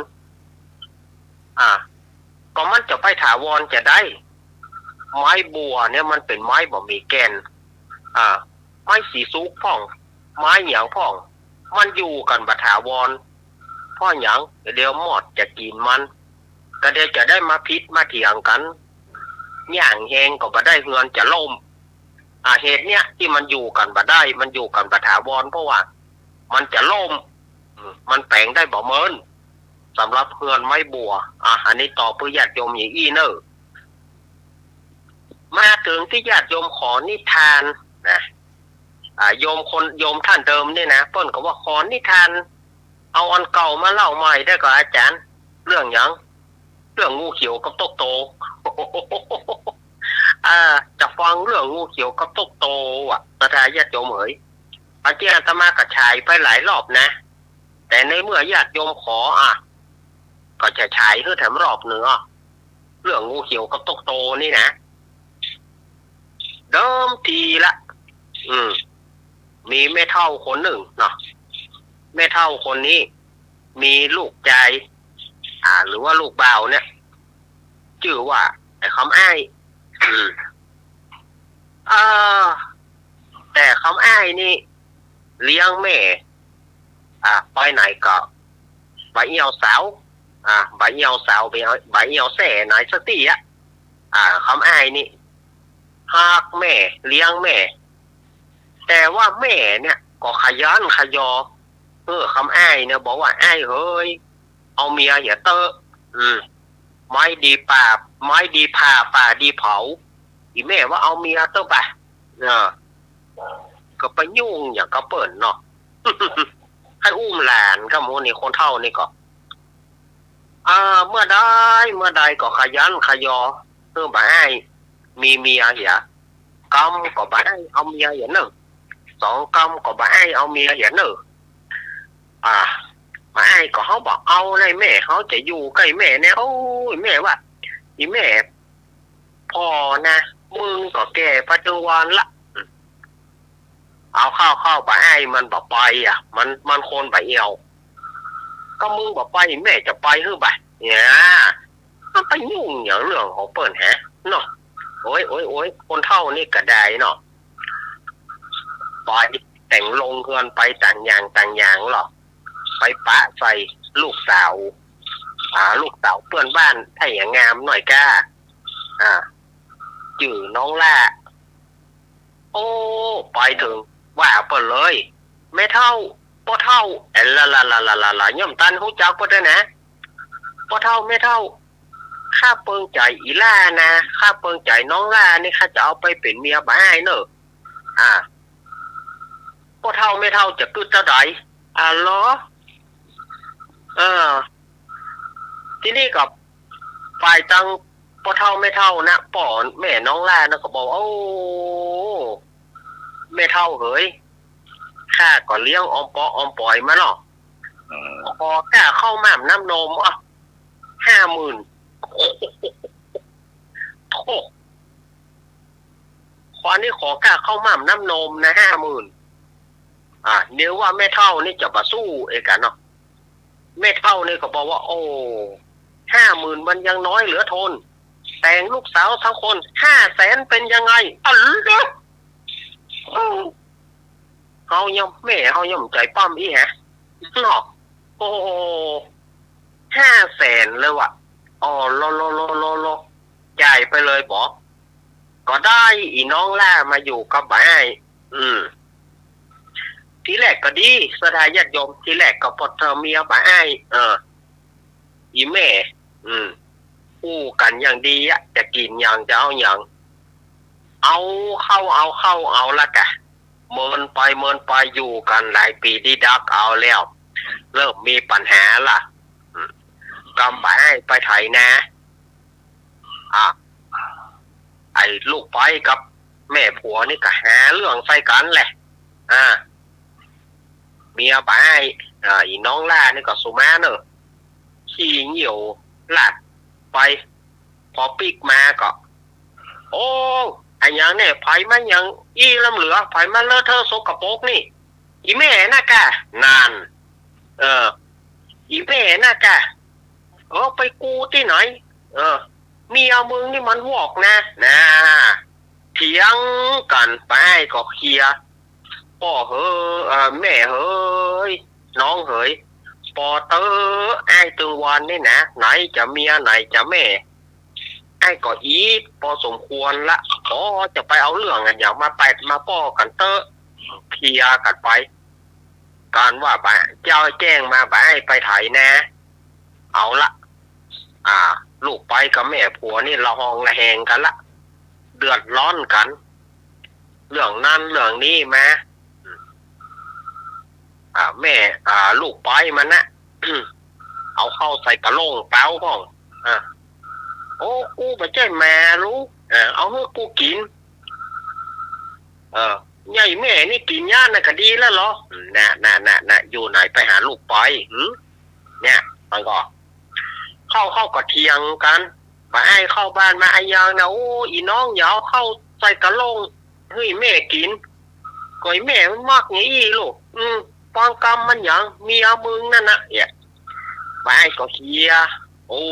ก็มันจะไปถาวรจะได้ไม้บัวเนี่ยมันเป็นไม้บ่มีแก่นไม้สีสุกพ่องไม้หยังพ่องมันอยู่กันบ่ถาวรเพราะหยังเดี๋ยวหมดจะกินมันก็เดี๋ยวจะได้มาพิษมาเถียงกันย่างแหงก็บ่ได้เฮือนจะล่มเหตุเนี้ยที่มันอยู่กันบ่ได้มันอยู่กันบ่ถาวรเพราะว่ามันจะล่มมันแปลงได้บ่เหมือนสำหรับเฮือนไม้บัวอันนี้ต่อเพื่อญาติโยมอย่างอี้เนอะมาถึงที่ญาติโยมขอนิทานนะโยมท่านเดิมนี่นะเปิ้นก็ว่าขอนิทานเอาอันเก่ามาเล่าใหม่ได้ก็อาจารย์เรื่องหยังเรื่องงูเขียวกับตกโต จะฟังเรื่องงูเขียวกับตกโตสถาญาติโยมเอ๋ยอาจารย์อาตมากระชายไปหลายรอบนะแต่ในเมื่อญาติโยมขอก็จะฉายเพื่อแถมรอบเนื้อเรื่องงูเขียวกับตกโตนี่นะเดิมทีละมีแม่เฒ่าคนหนึ่งเนาะแม่เฒ่าคนนี้มีลูกใจหรือว่าลูกบ่าวเนี่ยชื่อว่าไอ้คำอ้ายแต่คำอ้ายนี่เลี้ยงแม่ไปไหนก็ใบเหี่ยวสาวใบเหี่ยวสาวใบเหี่ยวแส่ไหนสักทีคำอ้ายนี่ฮักแม่เลี้ยงแม่แต่ว่าแม่เนี่ยก็ขยันขยอคำอ้ายเนี่ยบอกว่าอ้ายเฮ้ยเอาเมียอย่าเตอะ ไม้ดีป่าไม้ดีผ่าป่าดีเผาอีแม่ว่าเอาเมียเต้าป่ะก็ไปยุ่งอย่างก็เปิดเนาะ ให้อุ้มหลานก็โมนี่คนเท่านี่ก็เมื่อใดก็ขยันขยอเพื่อบ่ให้มีเมียอย่ากำก็บ่ให้เอาเมียอย่างหนึ่ง2 กำก็บ่ให้เอาเมียอย่างหนึ่งบ่ให้ก็เขาบอกเอาเลยแม่เขาจะอยู่ใกล้แม่เนี่ยโอ้ยแม่ว่าอีแม่พ่อนะมึงก็แก่ปัจจุบันละเอาเข้าบ่ให้มันบอกไปมันคนไปเอวก็มึงบอกไปแม่จะไปหรือเปล่าเนี่ยมันไปยุ่งอย่างเรื่องของเปิ่นฮะเนาะโอ้ยคนเท่านี่ก็ได้เนาะปล่อยแต่งลงเฮือนไปต่างอย่างหรอกไปปะใส่ลูกสาวลูกสาวเพื่อนบ้านถ้าอย่างงามหน่อยก้าจื่อน้องล่าโอ้ไปถึงว่าเปิดเลยไม่เท่าพ่อเท่าละย่อมตันหูจักก็ได้นะพ่อเท่าไม่เท่าข้าเปิงใจอีล่านะข้าเปิงใจน้องล่านี่ข้าจะเอาไปเป็นเมียบ้ายเนอะพ่อเท่าไม่เท่าจะกึศเท่าไหร่เหรอที่นี่กับฝ่ายตังพ่อเท่าไม่เท่านะป่อแม่น้องล่านะก็บอกโอ้ไม่เท่าเฮ้ยข้าก็เลี้ยงอมปล่อยมาเนาะพอกล้าเข้ามาน้ำนม50,000โธ่ความนี้ขอกล้าเข้ามาน้ำนมนะ50,000เนื้อว่าแม่เท่านี่จะมาสู้เอกกันเนาะแม่เท่านี่ก็บอกว่าโอ้50,000มันยังน้อยเหลือทนแต่งลูกสาวทั้งคน500,000เป็นยังไงเขาย่อมแม่เขาย่อมใจปั้มอีฮะเนาะโอ้500,000เลยว่ะโลจ่ายไปเลยบอกก็ได้อีน้องล่ามาอยู่กับบ้านทีแรกก็ดีสดายญาติโยมทีแรกก็ปลดเธอเมียบ้านอีแม่คู่กันอย่างดีจะกินอย่างจะเอาอย่างเอาเข้าละกะเมินไปอยู่กันหลายปีดีดักเอาแล้วเริ่มมีปัญหาล่ะกำไปไถนะไอ้ลูกไปกับแม่ผัวนี่ก็หาเรื่องใส่กันแหละเมียไปอีน้องล่านี่ก็สุมาเนอะขี้เหี่ยวลาดไปพอปิกมาก็โอ้ไอ้ยังเนี่ยไผมันยังอีลำเหลือไผมันเลอะเทอะสกปรกนี่อีแม่น่ะกะนานอีแม่น่ะกะไปกูที่ไหนเมียมึงนี่มันวอกนะเถียงกันไปก็เคลียร์พ่อเฮ้แม่เฮ้ยน้องเฮ้ยปอเตอไอ้ตัววันนี่นะไหนจะเมียไหนจะแม่ไอ้ก็อีพอสมควรละจะไปเอาเรื่องกันอย่างมาป้อกันเตอเคลียร์กันไปการว่าไปเจ้าแจ้งมาไปไถนะเอาละลูกไปกับแม่ผัวนี่ละหองละแหงกันละเดือดร้อนกันเรื่องนั้นเรื่องนี้มาแม่ลูกไปมันนะ เอาเข้าใส่กระโหลกเป้าห้องโอ้กูไปเจ้าแม่รู้เอาให้กูกินใหญ่แม่นี่กินย่านน่ะก็ดีแล้วเหรอน่ะอยู่ไหนไปหาลูกไปเนี่ยมันก็เข้าก็เถียงกันมาไอ้เข้าบ้านมาไอ้ยังนะโอ้อีน้องอย่าเอาเข้าใส่กระโหลกเฮ้ยแม่กินก่อยแม่มันมากอย่างนี้ลูกปองกรรมมันอย่างเมียมึงนั่นนะเนี่ยมาไอ้ก็เคลียร์โอ้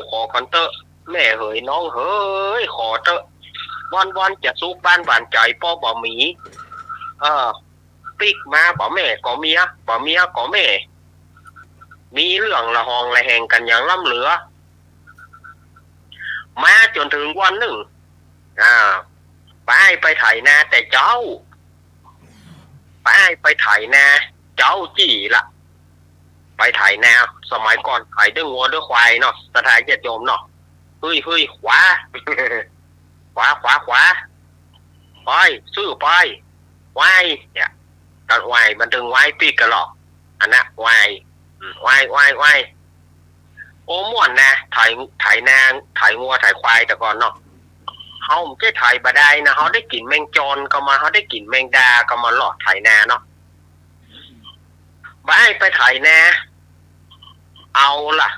ขอกันเตอะแม่เฮ้ยน้องเฮ้ยขอเตอะวันจะสู้บ้านหวานใจพ่อบ่มีปิกมาบ่แม่ก็เมียบ่เมียก็แม่มีเรื่องละหองละแหงกันอย่างล่ำเหลือมาจนถึงวันหนึ่งไปไถนาแต่เจ้าไปไถนาเจ้าจี้ละ ไปไถนาสมัยก่อนไถด้วยงัวด้วยควายเนาะสถานญาติโยมเนาะเฮ้ยขวา ขวาไปซื้อไปไว้เนี่ยตอนไว้มันถึงไว้ปีกกันหรอกอันน่ะไว้โอ้ม่วนนะไถนาไถงัวไถควายแต่ก่อนเนาะเขาไม่ใช่ไถบาได้นะเขาได้กลิ่นแมงจรก็มาเขาได้กลิ่นแมงดาก็มาหลอดไถนาเนาะไปไถนาเอาล่ะ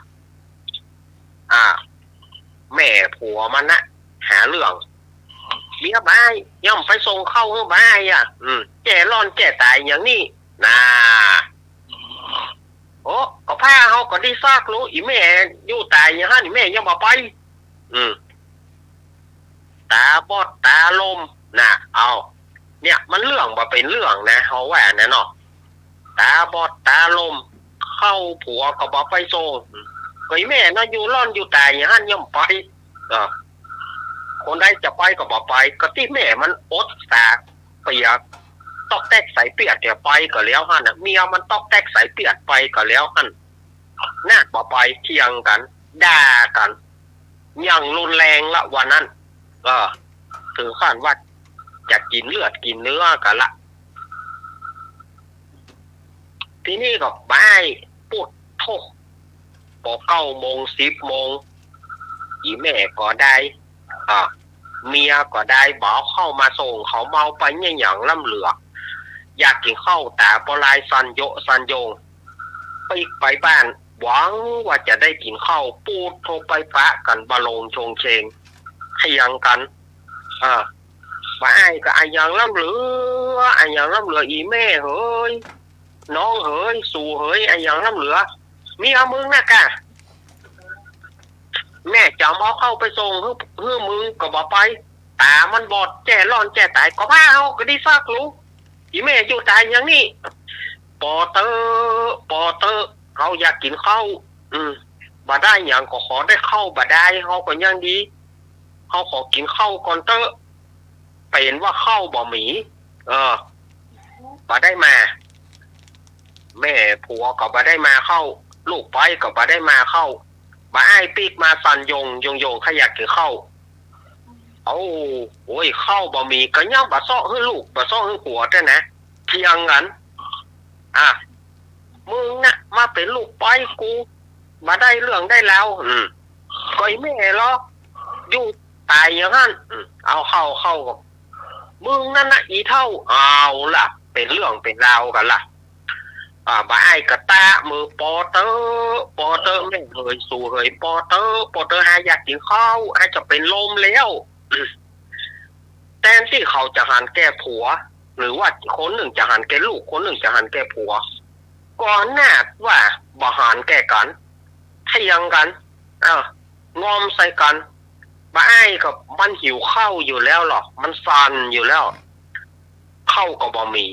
แม่ผัวมันนะหาเรื่องเมียบ้ายย่อมไปส่งเข้าให้บ้ายแก่ร้อนแก่ตายอย่างนี้นะโอ้ก็ผ้าเขาก็ได้ซากรู้อีแม่อยู่ตายอย่างนั้นอีแม่ยังมาไปตาบอดตาลมนะเอาเนี่ยมันเรื่องมาเป็นเรื่องนะเขาว่านะเนาะตาบอดตาลมเข้าผัวก็บอกไปส่งก็อีแม่น่ะอยู่ร้อนอยู่ตายอย่างนั้นยังไปคนใดจะไปก็บอกไปก็ที่แม่มันอดตาเปียกตอกแตกใส่เปียกเดี๋ยวไปก็แล้วฮะนะเมียมันตอกแตกใส่เปียกไปก็แล้วฮะน่าบอกไปเที่ยงกันด่ากันอย่างรุนแรงละวันนั้นถึงขั้นว่าจะกินเลือดกินเนื้อกันละที่นี่ก็ไปปุดโทษพอ9 โมง 10 โมงอีแม่ก็ได้เมียก็ได้บอกเข้ามาส่งเขาเมาไปเนี่ยอย่างล่ำเหลืออยากกินข้าวแต่ปลายสันโยงไปบ้านหวังว่าจะได้กินข้าวปูดโทรไปปะกันบาลงชงเชงเถียงกันว่าไอ้ก็ไอ้อย่างล่ำเหลืออีแม่เฮ้ยน้องเฮ้ยสู่เฮ้ยไอ้อย่างล่ำเหลือเมียมึงนะกะแม่จะเอาเข้าไปส่งเฮือมึงก็บอกไปตามันบอดแจ่ร้อนแจ่ตายก็พาเขาก็ได้ซากรู้อีแม่อยู่ตายอย่างนี้ปอเตอร์เขาอยากกินข้าวบ่ได้อย่างก็ขอได้เข้าบ่ได้เขาก็ยังดีเขาขอกินข้าวก่อนเตอร์เป็นว่าข้าวบ่หมีบ่ได้มาแม่ผัวก็บ่ได้มาเข้าลูกไปก็บ่ได้มาเข้าบ่ไอ้ปีกมาสันยงขยักกินข้าวโอ้ยข้าวบ่มีก็ย่ำบ่ซ้อให้ลูกบ่ซ้อให้ผัวแต่นะเที่ยงกันมึงนะมาเป็นลูกไปกูมาได้เรื่องได้แล้วก็ไอ้แม่เหรออยู่ตายอย่างนั้นเอาเข้ามึงนั่นนะอีเท่าเอาล่ะเป็นเรื่องเป็นราวกันล่ะบ่ไอ้กระตามือปอเตอร์แม่เฮยสู่เฮยปอเตอร์หาอยากกินข้าวให้จะเป็นลมแล้วแทนที่เขาจะหันแก้ผัวหรือว่าคนหนึ่งจะหันแก้ลูกคนหนึ่งจะหันแก้ผัวก่อนหน้าว่าบ่หันแก้กันเถียงกันงอมใส่กันบ่ไอ้กับมันหิวข้าวอยู่แล้วหรอมันฟันอยู่แล้วข้าวก็บ่มี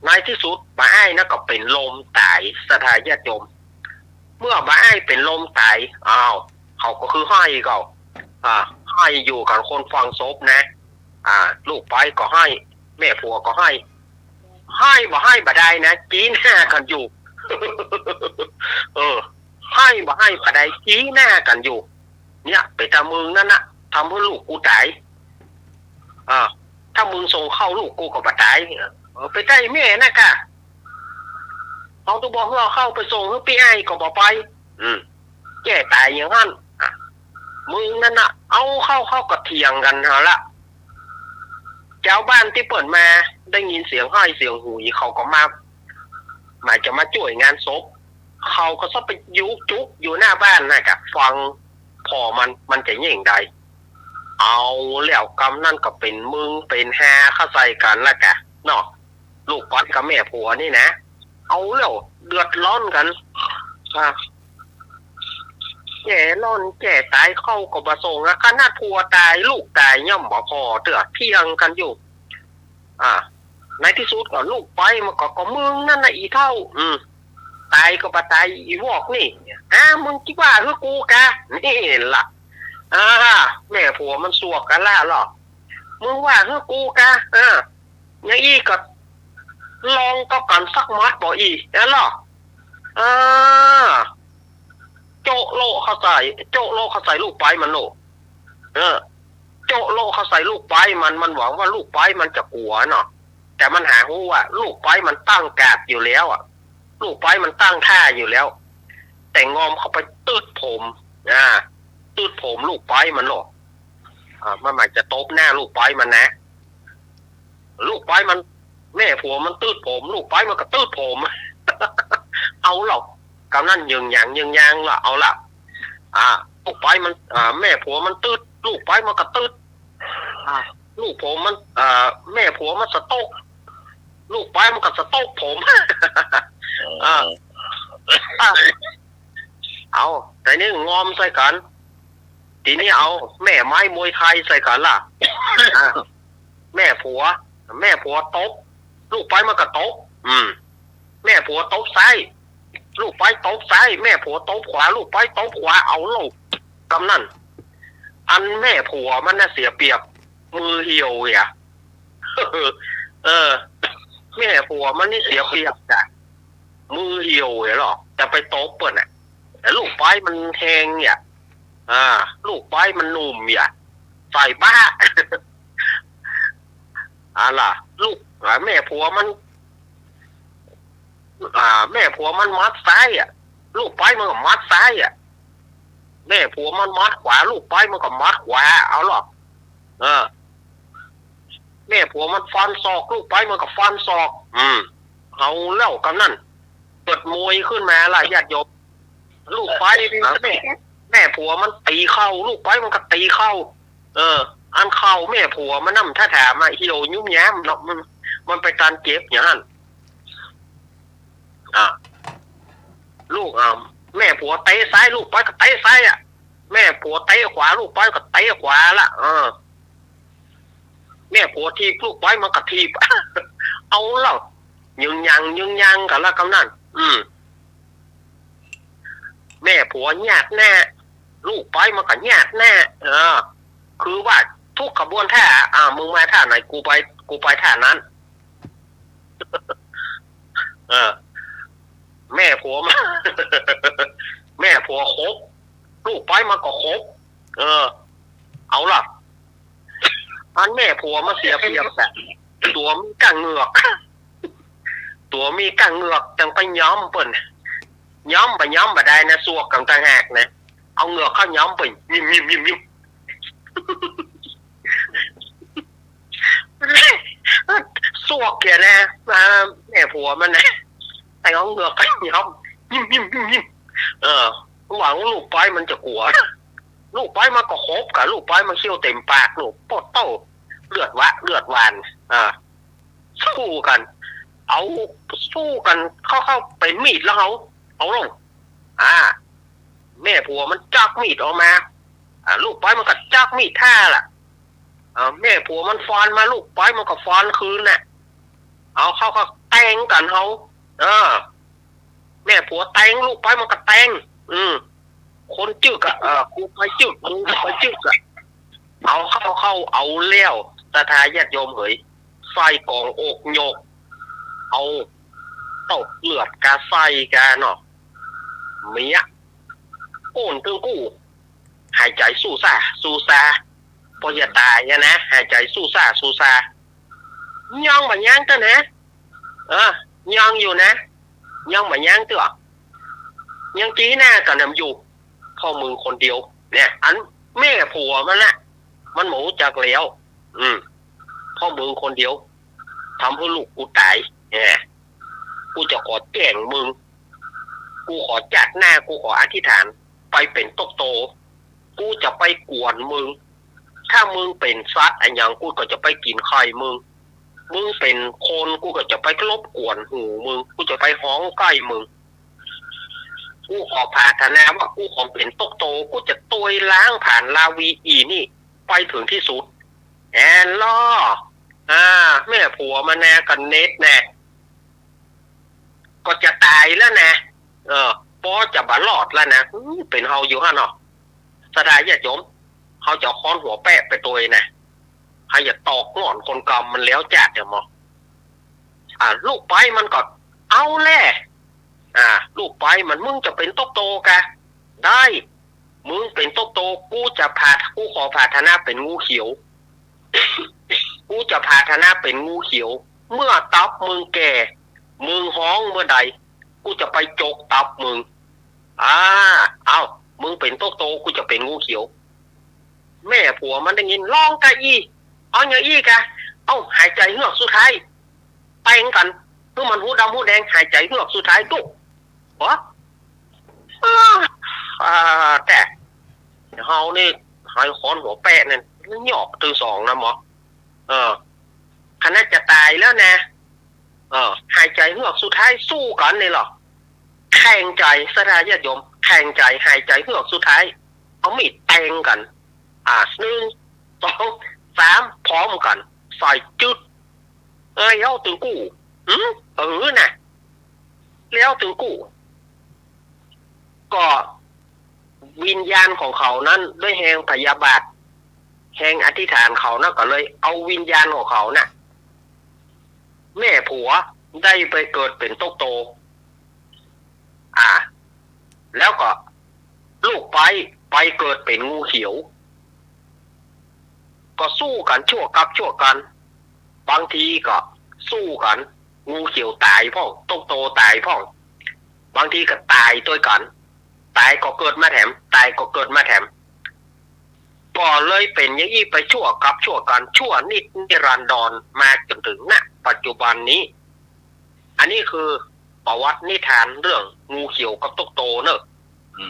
ในที่สุดบ่ไอ้นะก็เป็นลมตายสถานญาติโยมเมื่อบ่ไอ้เป็นลมตายเขาก็คือให้เขาให้อยู่กับคนฟังศพนะลูกไปก็ให้แม่ผัวก็ให้บ่ให้บ่ได้นะจี้หน้ากันอยู่ ให้บ่ให้บ่ได้จี้หน้ากันอยู่เนี่ยไปทำมึงนั่นนะทำเพื่อลูกกูตายถ้ามึงส่งเข้าลูกกูก็บ่ตายไปได้แม่นะกะเอาตัวบอกเราเข้าไปส่งให้พี่ไอ้ก็บ่ไปแก่ตายอย่างนั้นมึงนั่นน่ะเอาเข้ากับเถียงกันเอาละเจ้าบ้านที่เปิดมาได้ยินเสียงห้อยเสียงหูยเขาก็มาจะมาช่วยงานศพเขาก็ชอบไปยุกจุกอยู่หน้าบ้านนะกะฟังพอมันจะยิ่งใดเอาแล้วกำนั่นก็เป็นมึงเป็นแฮเข้าใส่กันละกะเนาะลูกป้อนกับแม่ผัวนี่นะเอาแล้วเดือดร้อนกันแก่ร้อนแก่ตายเข้าก็บ่ส่งแล้วขนาดผัวตายลูกตายย่อมบ่พอเดือดเที่ยงกันอยู่ในที่สุดก็ลูกไปมันก็มึงนั่นน่ะอีเท่าตายก็บ่ตายอีวอกนี่มึงคิดว่าคือกูกะนี่ล่ะแม่ผัวมันสวกกันล่ะหรอมึงว่าคือกูกะอย่างอีก็ลองก็กันสักมัดบ่อีนั่นหรอ อ่าโจโลเขาใส่โจโลเขาใส่ลูกไปมันโลโจโลเขาใส่ลูกไปมันหวังว่าลูกไปมันจะกลัวเนาะแต่มันหารู้ว่าลูกไปมันตั้งกาดอยู่แล้วอ่ะลูกไปมันตั้งท่าอยู่แล้วแต่งอมเขาไปตืดผมตืดผมลูกไปมันหรอกมันหมายจะตบหน้าลูกไปมันนะลูกไปมันแม่ผัวมันตืดผมลูกไปมันก็ตืดผม เอาหรอกกำนั่นยึงยังละเอาละลูกไปมันแม่ผัวมันตืดลูกไปมันก็ตืดลูกผมมันแม่ผัวมันสต๊อกลูกไปมันก็สต๊อกผม เอาแต่นี่งอมใส่กันทีนี้เอาแม่ไม้มวยไทยใส่กันล่ะ แม่ผัวตบลูกไปมันก็ตบแม่ผัวตบซ้ายลูกไปตบซ้ายแม่ผัวตบขวาลูกไปตบขวาเอาลูกกำนั่นอันแม่ผัวมันน่ะเสียเปรียบมือเหี่ยวอ่ะ แม่ผัวมันนี่เสียเปรียบจ้ะมือเหี่ยวหรอแต่ไปตบเปิ่นแต่ลูกไปมันแทงเนี่ยลูกไปมันหนุ่มเนี่ยใส่บ้า ล่ะลูกแม่ผัวมันแม่ผัวมันมัดซ้ายลูกไปมันก็มัดซ้ายแม่ผัวมันมัดขวาลูกไปมันก็มัดขวาเอาหรอกแม่ผัวมันฟันศอกลูกไปมันก็ฟันศอกเอาแล้วกันนั่นเปิดมวยขึ้นมาล่ะญาติโยมลูกไปแม่ผัวมันตีเข้าลูกไปมันก็ตีเข้าอันเข้าแม่ผัวมันนั่มถ้าถามฮิโรยุ่มแย้มเนาะมันไปการเก็บอย่างนั้นลูกแม่ผัวเตะซ้ายลูกไปก็เตะซ้ายแม่ผัวเตะขวาลูกไปก็เตะขวาละแม่ผัวทีบลูกไปมันก็ทีบ เอาแล้วยึงยังกันละกำนั่นแม่ผัวแยกแน่ลูกไปมันก็แยกแน่คือว่าทุกขบวนท่ามึงมาท่าไหนกูไปท่านั้น แม่ผัวมา แม่ผัวคบลูกไปมันก็คบเอาล่ะอันแม่ผัวมาเสียเปรียบแต่ตัวมีก้างเหงือก ตัวมีก้างเหงือกจังไปย้อมเปิ่นย้อมไปได้นะสวกกันต่างหากนะเอาเหงือกเข้าย้อมไปยิ้ม สวกเกียนะแม่ผัวมันนะแต่เอาเหงือกเข้าย้อมยิ้มหวังลูกไปมันจะกลัวลูกไปมันก็คบกับลูกไปมันเขี้ยวเต็มปากลูกปดเต้าเลือดวานสู้กันเอาสู้กันเข้าไปมีดแล้วเอาลงแม่ผัวมันจักมีดออกมาลูกไปมันก็จักมีดท่าล่ะแม่ผัวมันฟันมาลูกไปมันก็ฟันคืนน่ะเอาเข้าแตงกันเขาแม่ผัวแตงลูกไปมันก็แตงคนจึกกูไปจึกมึงไปจึกเอาเข้าเอาเลี้ยวตาทายญาติโยมเฮ้ยใส่กองอกโยกเอาตกเลือดกาใส่กาเนาะเมียโอนตึงกู้หายใจสู้ซาพอจะตายนะหายใจสู้ซาย่องมาย่างเถอะนะย่องอยู่นะย่องมาย่างเถอะยังจี้หน้ากันนำอยู่พ่อมึงคนเดียวเนี่ยอันแม่ผัวมันน่ะมันหมูจากแล้วพ่อมึงคนเดียวทำให้ลูกกูตายเนี่ยกูจะขอแจ้งมึงกูขอจัดหน้ากูขออธิษฐานไปเป็นโตกูจะไปกวนมึงถ้ามึงเป็นซัดอันยังกูก็จะไปกินไข่มึงเป็นคนกูก็จะไปรบกวนหูมึงกูจะไปห้องใกล้มึงกูขอพาธนาว่ากูขอเป็นโตกูจะตุยล้างผ่านลาวีอีนี่ไปถึงที่สุดแอนล่อแม่ผัวมาแน่กันเน็ตแน่ก็จะตายแล้วนะปอจะบาลอดแล้วนะเป็นเฮาอยู่ฮะเนาะสดายญาติโยมเขาจะค้อนหัวแปะไปตัวนะให้อย่าตอกง่อนคนกรรมมันแล้วจัดเดี๋ยวมอลูกไปมันก็เอาแล่ ลูกไปมันมึงจะเป็นตกโตกะได้มึงเป็นตกโตกูขอพาธนาเป็นงูเขียว กูจะพาธนาเป็นงูเขียว เมื่อตับมึงแก่มึงห้องเมื่อใดกูจะไปจกตับมึงเอามึงเป็นตกโตกูจะเป็นงูเขียวแม่ผัวมันได้ยินร้องกะอีเอาอย่างอีกะเอาหายใจเฮือกสุดท้ายแต่งกันเพื่อมันหูดำหูแดงหายใจเฮือกสุดท้ายตุ๊กวะแต่เฮานี่หายคอนหัวแปะเนี่ยหยอกตัวสองนะหมอคณะจะตายแล้วนะหายใจเฮือกสุดท้ายสู้กันเลยหรอแข่งใจสดาญาติโยมแข่งใจหายใจเฮือกสุดท้ายเอามีดแทงกัน1 2 3พร้อมกันใส่จุดแล้วถึงกูน่ะแล้วถึงกูก็วิญญาณของเขานั้นด้วยแห่งพยาบาทแห่งอธิษฐานเขานะก็เลยเอาวิญญาณของเขาน่ะแม่ผัวได้ไปเกิดเป็นตกโตแล้วก็ลูกไปเกิดเป็นงูเขียวก็สู้กันชั่วกันบางทีก็สู้กันงูเขียวตายพ่องตกโตตายพ่องบางทีก็ตายด้วยกันตายก็เกิดมาแถมตายก็เกิดมาแถมก็เลยเป็นอย่างนี้ไปชั่วกันชั่วนิรันดรมาจนถึงณปัจจุบันนี้อันนี้คือประวัตินิทานเรื่องงูเขียวกับตกโตเนอะ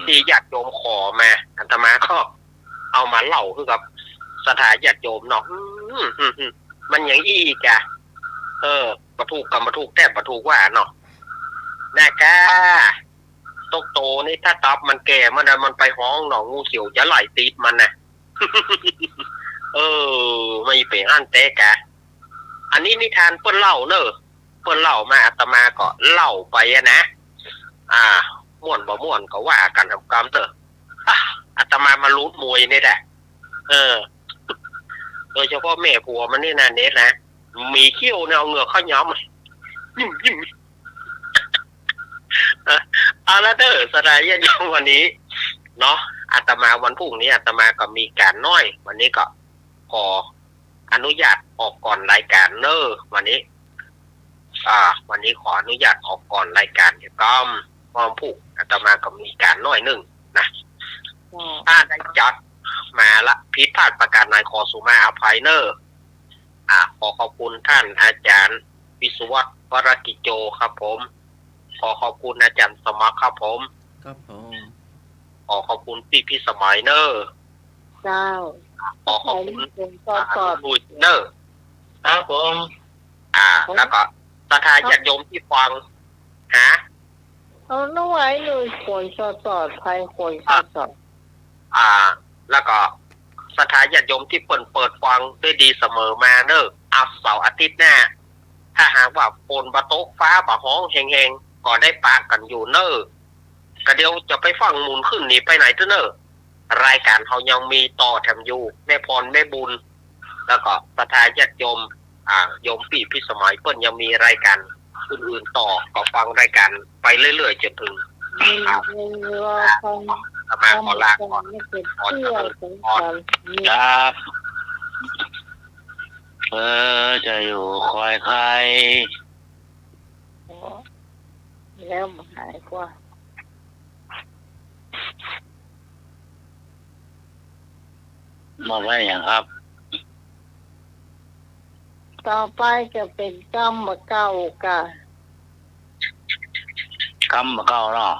ที่ญาติโยมขอมาอาตมาก็เอามาเล่าคือกับสถานญาติโยมเนาะมันอย่างอี้อีกอะประถูกกับประถูกแต่ประถูกว่าเนาะนะกะตกโตนี่ถ้าตับมันแก่มันไปห้องหนองงูเขียวจะไหลตีดมันน่ะ ไม่เป็นอันแต่กะอันนี้นิทานเปิ้นเล่าเนอะเปิ้นเล่ามาอาตมาก็เล่าไปนะม่วนบ่ม่วนก็ว่ากันทำกรรมเถอะอาตมามารู้มวยนี่แหละโดยเฉพาะแม่ผัวมันนี่นะเน็ตนะมีเขี้ยวเนี่ยเอาเหงือกเข้าย้อมยิ้มเอาละเด้อสดายญาติโยมวันนี้เนาะอาตมาวันพรุ่งนี้อาตมาก็มีการน้อยวันนี้ก็ขออนุญาตออกก่อนรายการเนอะวันนี้วันนี้ขออนุญาตออกก่อนรายการเดี๋ยวก็วันพรุ่งอาตมาก็มีการน้อยหนึ่งนะถ้าได้จัดมาละผิดพลาดประการใดขอสุมาอภัยเนอะขอขอบคุณท่านอาจารย์วิศวัตวรกิจโจครับผมขอขอบคุณอาจารย์สมัครครับผมครับผมขอขอบคุณพี่สมัยเนอะเจ้าขอขอบคุณลุยเนอะครับผมแล้วก็สถานญาติโยมที่ฟังน้องไว้เลยคนสอดภัยคนสอดแล้วก็สถานญาติโยมที่เปิดฟังด้วยดีเสมอมาเนอะเสาร์อาทิตย์หน้าถ้าหากว่าฝนบะตกฟ้าบะห้องแห้งๆก็ได้ปะกันอยู่เนอะก็เดี๋ยวจะไปฟังมูลขึ้นนี่ไปไหนเนอะรายการเขายังมีต่อแถมอยู่แม่พรแม่บุญแล้วก็สถานญาติโยมโยมพี่สมัยเปิ้นยังมีรายการอื่นๆต่อก็ฟังรายการไปเรื่อยๆจนถึงมาขอลาก่อนขอครับจะอยู่คอยใครแล้วมันหายกว่ามาไว้อย่างครับต่อไปจะเป็นกรรมเก่ากะกรรมเก่าเนาะ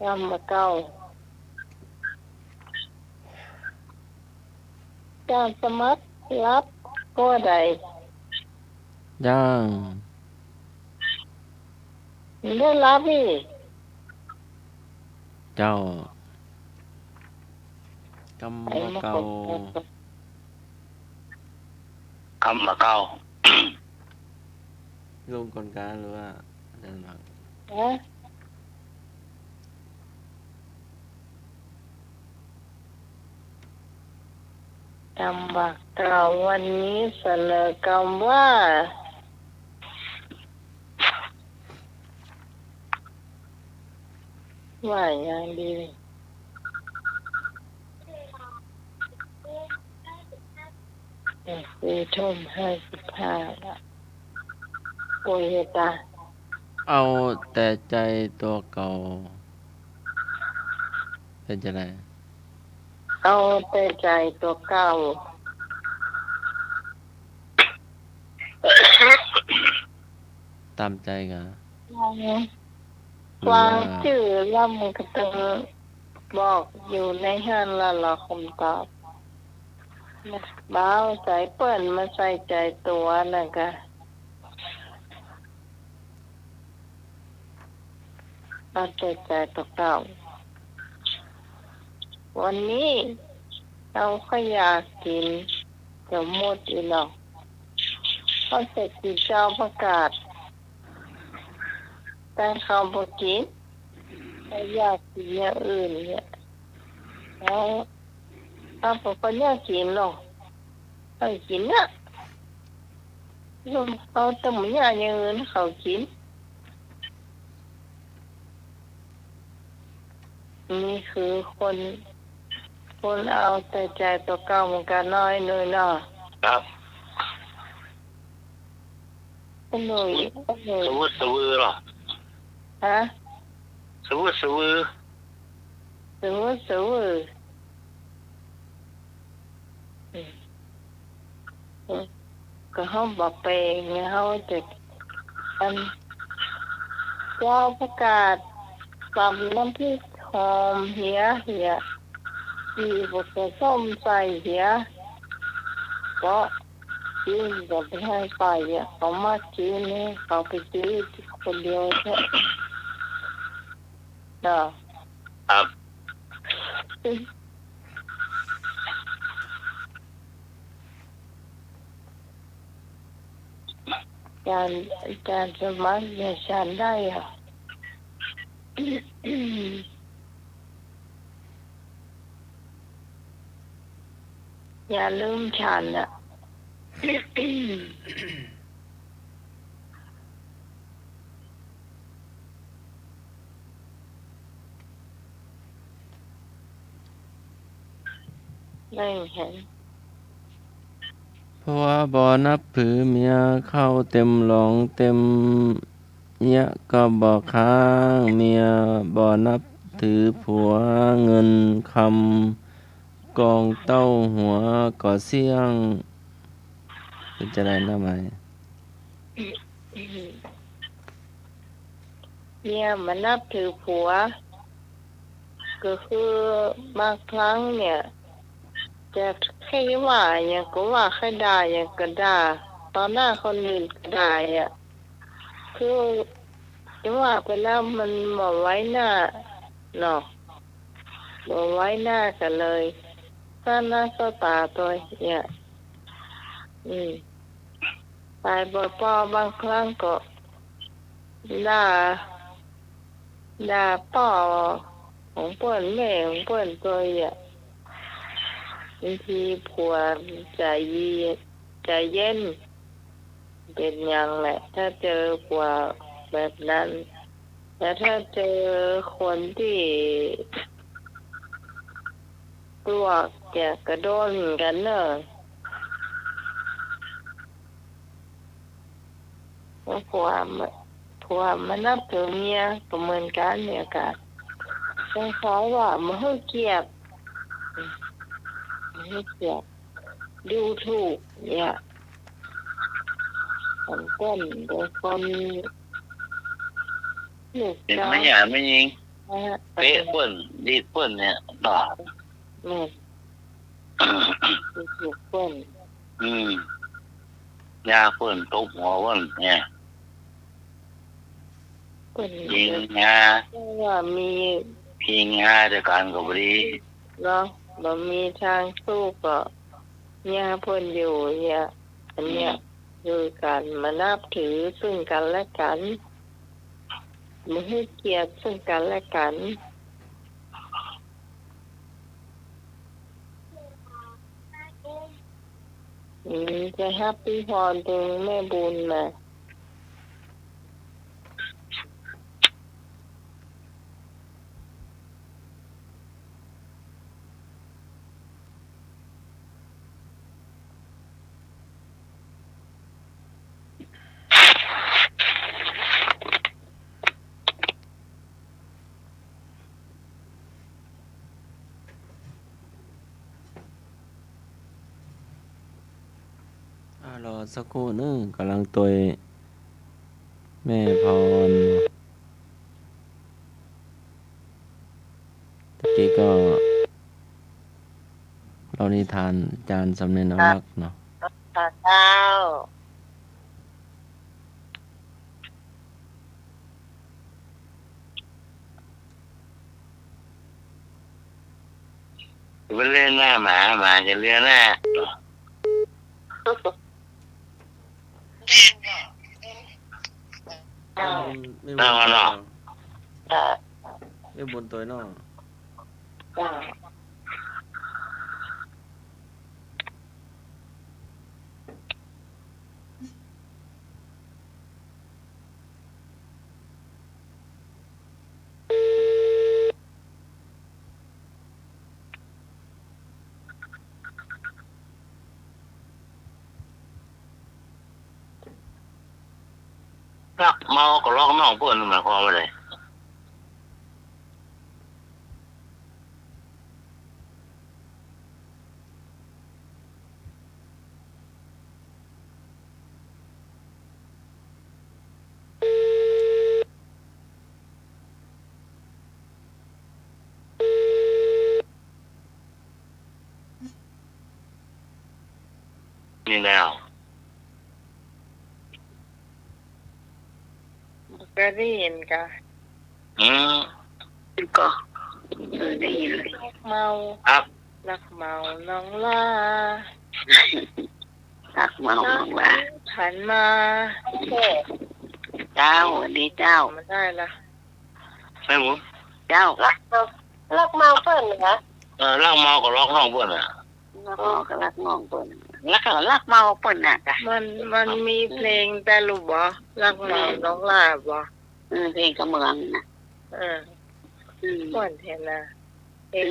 กรรมเก่าการสมัครรับก็ได้ยังได้รับพี่เจ้ากรรมเก่ากรรมเก่าลงก่อนการหรือว่าอาจารย์บัง คำว่าเก่าวันนี้เสนอคำว่าอย่างดี4:55ละโอ้ยตา เอาแต่ใจตัวเก่าเป็นจังได๋ เอาแต่ใจตัวเก่า ตามใจกะ วางชื่อแล้วมันก็ต้องบอกอยู่ในหันละเราคำตอบบ้าวใส่เปิ้นมาใส่ใจตัวนั่นก็เอาแต่ใจตัวเก่าวันนี้เราก็อยากกินจะหมดอีหรอกเพราะเสร็จกินเจ้าประกาศแต่เขาบอกกินเขาอยากกินอย่างอื่นเนี่ยแล้วถ้าผมก็อยากกินหรอกเขากินน่ะเขาแต่ไม่อยากอย่างอื่นเขากินนี่คือคนเอาแต่ใจตัวเก่าเหมือนกันน้อยหน่อยเนาะ ครับ หน่อย สวืดสวือหรอ ฮะ สวืดสวือ สวก็เขาบอกไปเนี่ยเขาจะอันเจ้าประกาศตำน้ำพริกหอมเหียที่บกส้มใส่เหียก็กินก็ไปให้ไปเขามากินนี่เขาไปซื้อคนเดียวแค่เนาะ ครับ การสมัครเนี่ยฉันได้อย่าลืมฉันอ่ะไม่เห็นเพราะว่าบ่นับถือเมียเข้าเต็มหลงเต็มเนี้ยก็บ่ค้างเมียบ่นับถือผัวเงินคำกองเต้าหัวก็เสี่ยงเป็นจังได๋นะไหมเนี่ยมันนับถือผัวก็คือบางครั้งเนี่ยจะใครว่าอย่างก็ว่าใครด่าอย่างก็ด่าตอนหน้าคนอื่นก็ด่าคือจะว่าไปแล้วมันหมดไว้หน้าเนาะหมดไว้หน้ากันเลยถ้าหน้าโซตาตัวเนี่ยตายบ่อยป้อบางครั้งก็ด่าพ่อของเปิ้นแม่ของเปิ้นตัวบางทีผัวใจเย็นเป็นอย่างแหละถ้าเจอผัวแบบนั้นแต่ถ้าเจอคนที่ตัวแกกระโดนกันเนอะผัวมันนับถือเมียก็เหมือนกันเนี่ยกันต้องขอว่ามันให้เกียรติดูถูกเนี่ยคนต้นโดยคนลูก เป็น เจ้า ไม่หยาไม่ยิง นะฮะ เป๊ะเปิ้นดีดเปิ้นเนี่ยต่อ แม่ดูถูกคน ยาเปิ้นตบหัวเปิ้นเนี่ย คน ยิงงา ว่ามี พิงงาด้วยกันก็บ่ดี เนาะบ่มีทางสู้ก็เนี่ยเพิ่นอยู่เนี่ยอันเนี้ยคือการมานับถือซึ่งกันและกันมาให้เกียรติซึ่งกันและกัน จะแฮปปี้พรถึงแม่บุญนะรอสักครู่นึงกำลังตัวแม่พรตะกี้ก็เรานิทานจานสำเนียงเอารักเนาะ เจ้า ไปเล่นหน้าหมาจะเลี้ยหน้าไม่บุญ เนาะ ไม่บุญตัวเนาะ จ้า รักเมาก็ล็อกน้องเพื่อนหมายความว่าอะไรนี่แล้ว ก็ได้ยินกะ ก็ได้ยินเลย เมา ครับ รักเมาน้องลา รักเมาของว่า หันมาโอ้ เจ้าวันนี้เจ้า มันได้ละ ไม่หมู เจ้า รักเมาเปิ้นเหรอ รักเมาก็ล็อกน้องเพื่อนอ่ะ รักเมาก็รักน้องเปิ้นแล้วก็รักเมาเปิ้นน่ะจ้ะ มันมีเพลงแต่รู้บ่รักเมาน้องลาบ่ เพลงกระเมืองน่ะ ก่อนแทนนะเพลง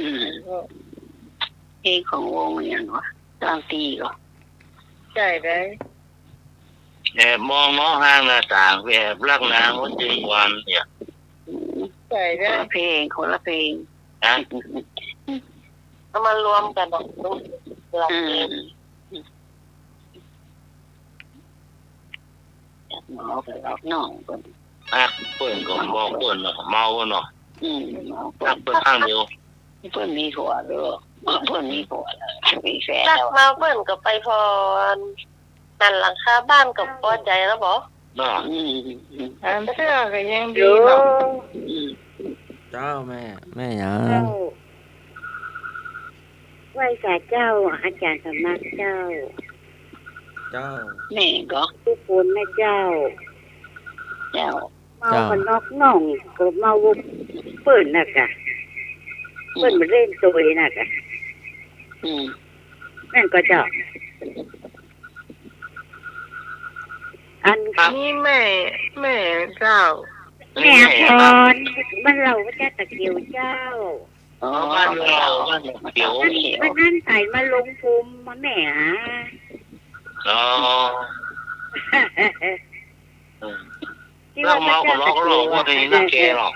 เพลงของวงอย่างวะตอนตีก็ ใจได้ แอบมองน้องห้างหน้าต่างแอบรักนางวันจีวันเนี่ย ใจ ค ได้ นละเพลงคนละเพลง นะ เอามารวมกันดอกดูรักเอง เมาไปรักน้องเปิ้น รักเพื่อนก็บอกเพื่อนเนาะเมาเนาะ เมาเปิ้ รั น กเพื่อนข้างเดียว เปิ้นมีผัวด้วยเปิ้นมีผัวแล้วมีแฟน รัก แล้ว เมาเปิ้นก็ไปพอนั่นหลังคาบ้านกับพอใจแล้วบ่ เนาะ อันเสื้อก็ยังดีเนาะ เจ้าแม่หยัง เจ้าไหว้ศาลเจ้าอาจารย์สำนักเจ้า เจ้า แม่ก็ ทุกคนนะเจ้า เจ้า เมากันนอกน่องก็เมาเปิ้นน่ะกะเปิ้นมาเล่นตัวน่ะกะนั่นก็เจ้าอัน นี่แม่เจ้า แม่พรบ้านเราก็จะตะเกียวเจ้า บ้านเราบ้านเดียว มันนั่นใส่มาลงภูมิมาแม่หา อ๋อรักเมาก็ล็อกหลอกว่าทีนี้น่าแกหรอก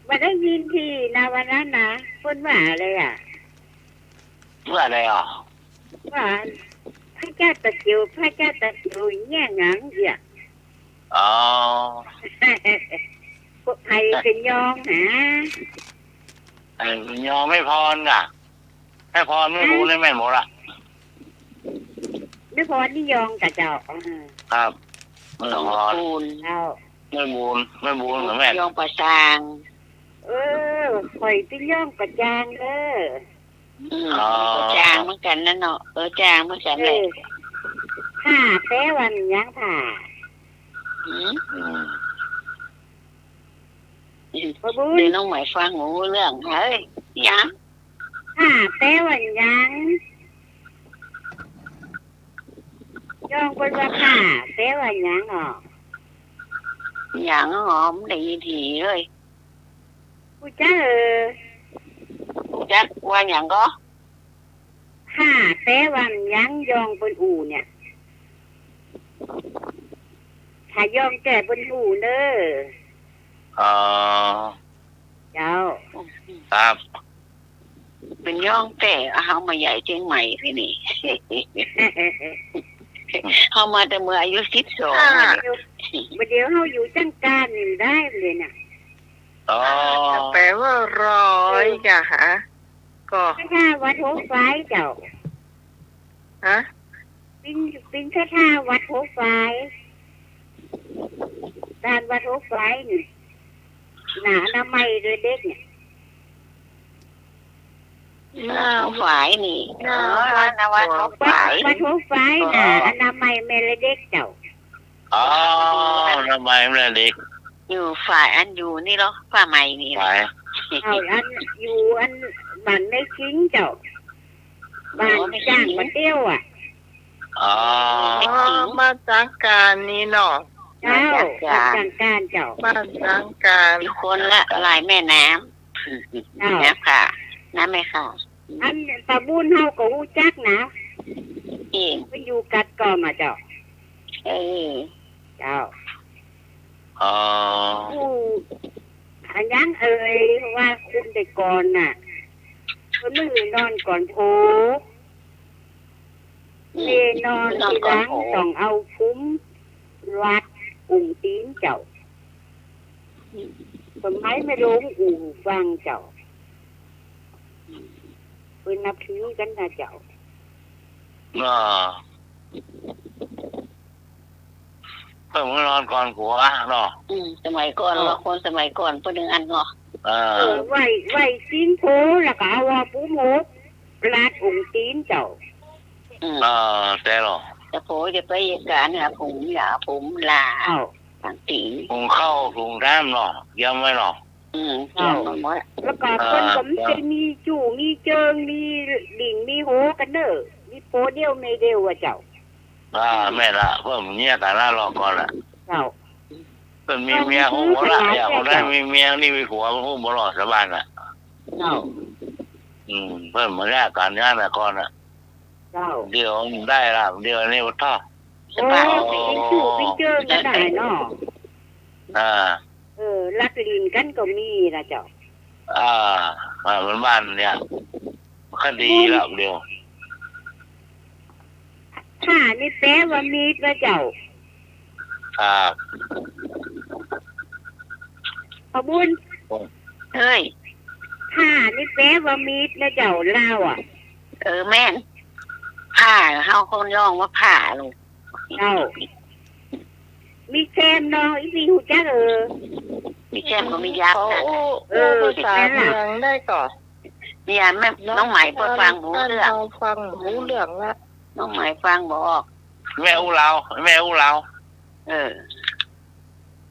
มาได้ยินที่นาวันนั้นนะคนว่าเลยอ่ะ เมื่อไรอ่ะ ว่าพระเจ้าตะเกียวพระเจ้าตะเกียวแง่หงังเดีย อ๋อ พวกไทยเป็นยองหา ไอ้ยอมไม่พรน่ะให้พรไม่รู้เลยแม่นหมดละ ไม่พอนี่ยองกับเจ้า ครับไม่พร ปูน เจ้า ไม่บุญกับแม่ ยองประสาง ข่อยเป็นยองกับจางเด้อ จางเหมือนกันนั่นเนาะจางเหมือนกันเลย ผ้าแป้วันยังผ้าพระบุญ เดี๋ยวน้องหมายฟังหูเรื่องเฮ้ยยัง ผ้าแป้วันยัง น้องเป็นว่าผ้าแปลว่าหยังอ๋อ อย่างหอมได้ยินทีเลย ผู้จ้าจักว่าอย่างก็ ผ้าแปลว่าหยังยองบนอู่เนี่ยถ้ายองแก่บนอู่เด้อ อ๋อ เจ้า ครับ เป็นย่องแต่เอามาใหญ่เชียงใหม่ที่นี่ เขามาแต่เมื่ออายุ12 เดี๋ยวเขาอยู่จังการนี่ได้เลยน่ะ อ๋อ จะแปลว่าร้อยจ้ะฮะก็ ถ้าวัดหัวไฟเจ้า ฮะ ปินถ้าวัดหัวไฟด้านวัดหัวไฟนี่หนาอนามัยเลยเด็กเนี่ย หน้า ฝ่ายนี่นวัดเขาฝ่าย วัดหัวไฟน่ะอนามัยเมลเด็กเจ้า อ๋อทำไมไม่เด็ก อยู่ฝ่ายอันอยู่นี่เหรอฝ่ายใหม่นี่ ไป เอาอันอยู่อันบ้านไม่ชิ้งเจ้าบ้านจ้างมาเตี้ยวอ่ะ อ๋อ มาจากการนี้เนาะ เจ้าจังการเจ้า มาจากการ มีคนละลายแม่น้ เจ้า ำน้ำค่ะน้ำไหมค่ะ อันตะบุญเฮาก็ฮู้จักนะ เอง เพิ่นอยู่กัดก่อมาเจ้า เออ เจ้า อ๋อ ผู้อันยังเอ่ยว่าคุณแต่ก่อนน่ะเพิ่นมือนอนก่อนโพเนนอนทีหลังต้องเอาคุ้มวัดอุ่งตีนเจ้าสมัยไม่ลงอู่ฟังเจ้าเพิ่นนับถือกันนะเจ้า อ๋อเพิ่งมานอนก่อนผัวเนาะ สมัยก่อนเราคนสมัยก่อนเป็นหนึ่งอันเนาะ ไหวตีนโพแล้วก็เอาว่าปูหมกรัดอุ่งตีนเจ้า แต่หรอ แต่โผจะไปการหาผมหลาผมลา เอ้า ต่างตี หุงข้าวหุงน้ำเนาะยังไม่เนาะ เกี่ยวมาหมด แล้วก็เพิ่นก็จะมีจู่มีเจิงมีดิ่งมีโหกันเด้อมีโพเดียวไม่เดียวว่าเจ้า แม่ละเพิ่มเนี่ยแต่ละรอก่อนละ เจ้า เพิ่มมีเมียหูหมดละอยากได้มีเมียนี่มีผัวหูหมดหรอสบายน่ะ เจ้า เพิ่มมาแรกการงานแต่ก่อนอ่ะ เจ้า เดี๋ยวได้ละเดี๋ยวนี่วัดท่อ สบาย เป็นจู่เป็นเจิงกันได้เนาะ รักลินกันก็มีนะเจ้า มันบ้านเนี่ยคดีแล้วเดียว ถ้านี่แปลว่ามีดนะเจ้าขบุญ เฮ้ย ถ้านี่แปลว่ามีดนะเจ้าลาวอ่ะ แม่นผ้าเฮาคนย่องว่าผ้าลูก เจ้ามีแซมน้องอีพีหูจักมีแก้มก็มียักษ์นะ ภาษาเมืองได้ก่อน มีอันแม่น้องใหม่เปิดฟังหูเรื่อง ฟังหูเรื่องละ น้องใหม่ฟังบอก แม่อู้เราแม่อู้เรา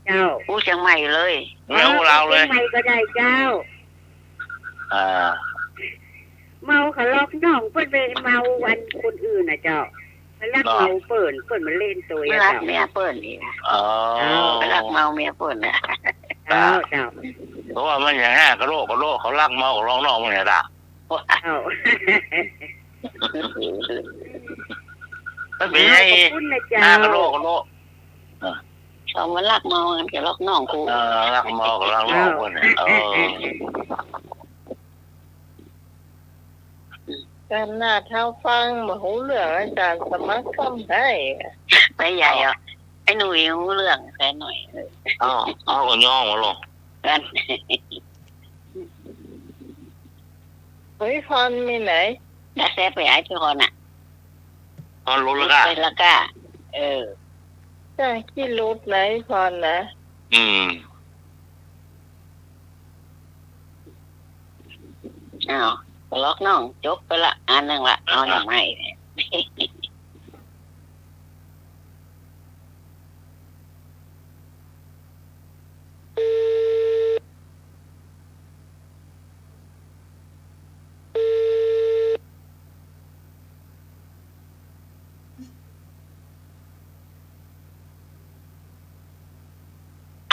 เจ้า หูเชียงใหม่เลย แม่อู้เราเลย ใหม่ก็ได้เจ้า เมาขลอกน้องเปิ้นไปเมาวันคนอื่นนะเจ้าไปรักเมาเปิ้นมาเล่นตัว ไม่รักเมียเปิดนี่นะไปรักเมาเมียเปิดนะ เจ้า เพราะว่ามันอย่างห้ากระโลกเขาลักเมาของร้องนอกมันเนี่ยด่า เจ้า มันเป็นไง ขอบคุณนะเจ้า ห้ากระโลก เขามารักเมากันจะรักน้องกู ลักเมาของร้องนอกมันเนี่ยการหน้าเท้าฟังมาหูเรื่องอาจารย์สมัครคำให้ ไปใหญ่อ่ะไอ้หนุ่ยหูเรื่องแค่หน่อย เอาก็ย่องมาลง กัน เฮ้ยพรมีไหน แล้วแซ่ไปไอ้ที่คนอ่ะ ตอนรู้แล้วก็ ไปละก้าจ้าขี้รูดไหนพรนะ อ้าวล็อกน้องจบไปละอันนึงละเอาอย่างไร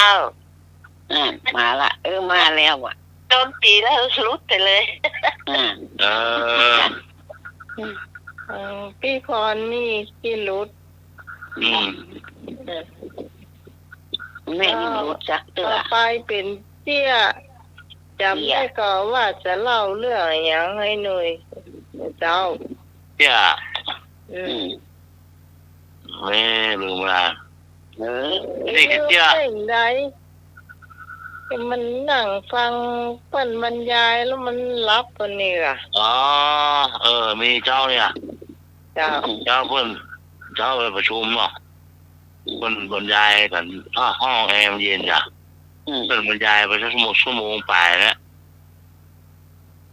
อ้าว มาละมาแล้วอ่ะ โดนปีแล้วรุดไปเลย เออ พี่คอนนี่พี่รุด แม่ไม่รู้จักเด้อ ต่อไปเป็นเตี้ยจำได้ก่อนว่าจะเล่าเรื่องอย่างให้หน่อยเจ้า เจ้า อืม ไม่ลืมละ เออ นี่คือเตี้ย เรื่องใดมันนั่งฟังเปิ้นบรรยายแล้วมันรับคนนี้อ่ะ อ๋อมีเจ้าเนี่ย เจ้า เจ้าไปประชุมเนาะคนบรรยายกันห้องแอร์เย็นจ้ะเป็นบรรยายไปสักชั่วโมงไปแล้ว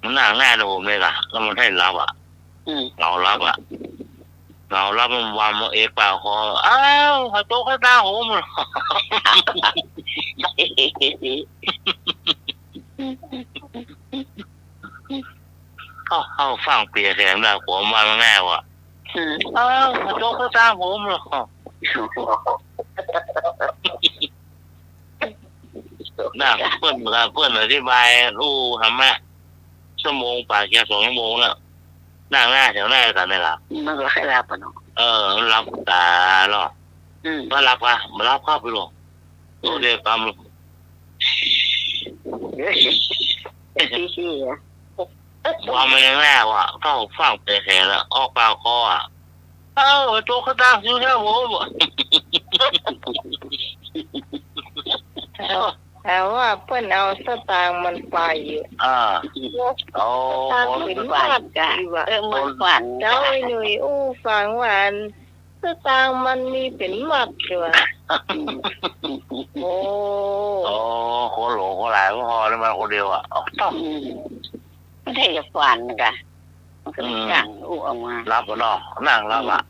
มันนั่งหน้าดูผมเลยล่ะแล้วมันให้รับอ่ะเรารับมันวางเอกเปล่าคออ้าวหัวโต๊ะข้าวตาโหมเข้าฟังเปียแข็งได้หัวมันแน่ว่ะอ้าวหัวโต๊ะข้าวตาโหมน่ะเพื่อนอธิบายรู้ทำแม่ชั่วโมงป่าแค่2 ชั่วโมงแล้วนั่งหน้าแถวหน้ากันได้ละ มันก็ให้รับอ่ะเนาะ รับตาหรอมารับอ่ะมารับเข้าไปหรอเดี๋ยวกำ ชี้อ่ะ ว่าไม่แน่ว่ะเข้าฟังเปียแข็งแล้วออกเปล่าคออ่ะอ้าวหัวโต๊ะข้าวตาอยู่แค่โหม แต่ว่าเปิ้นเอาสตางค์มันไปอยู่ โอ้ สตางค์เป็นบาทกันว่า มันฝัน เจ้าไอ้หนุ่ยฟังว่าสตางค์มันมีเป็นมัดอยู่อะโอ้ คนหลงคนหลายก็พอได้มาคนเดียวอ่ะไม่ได้จะฝันกันมันก็จังออกมา รับก็นอนั่งรับอ่ะ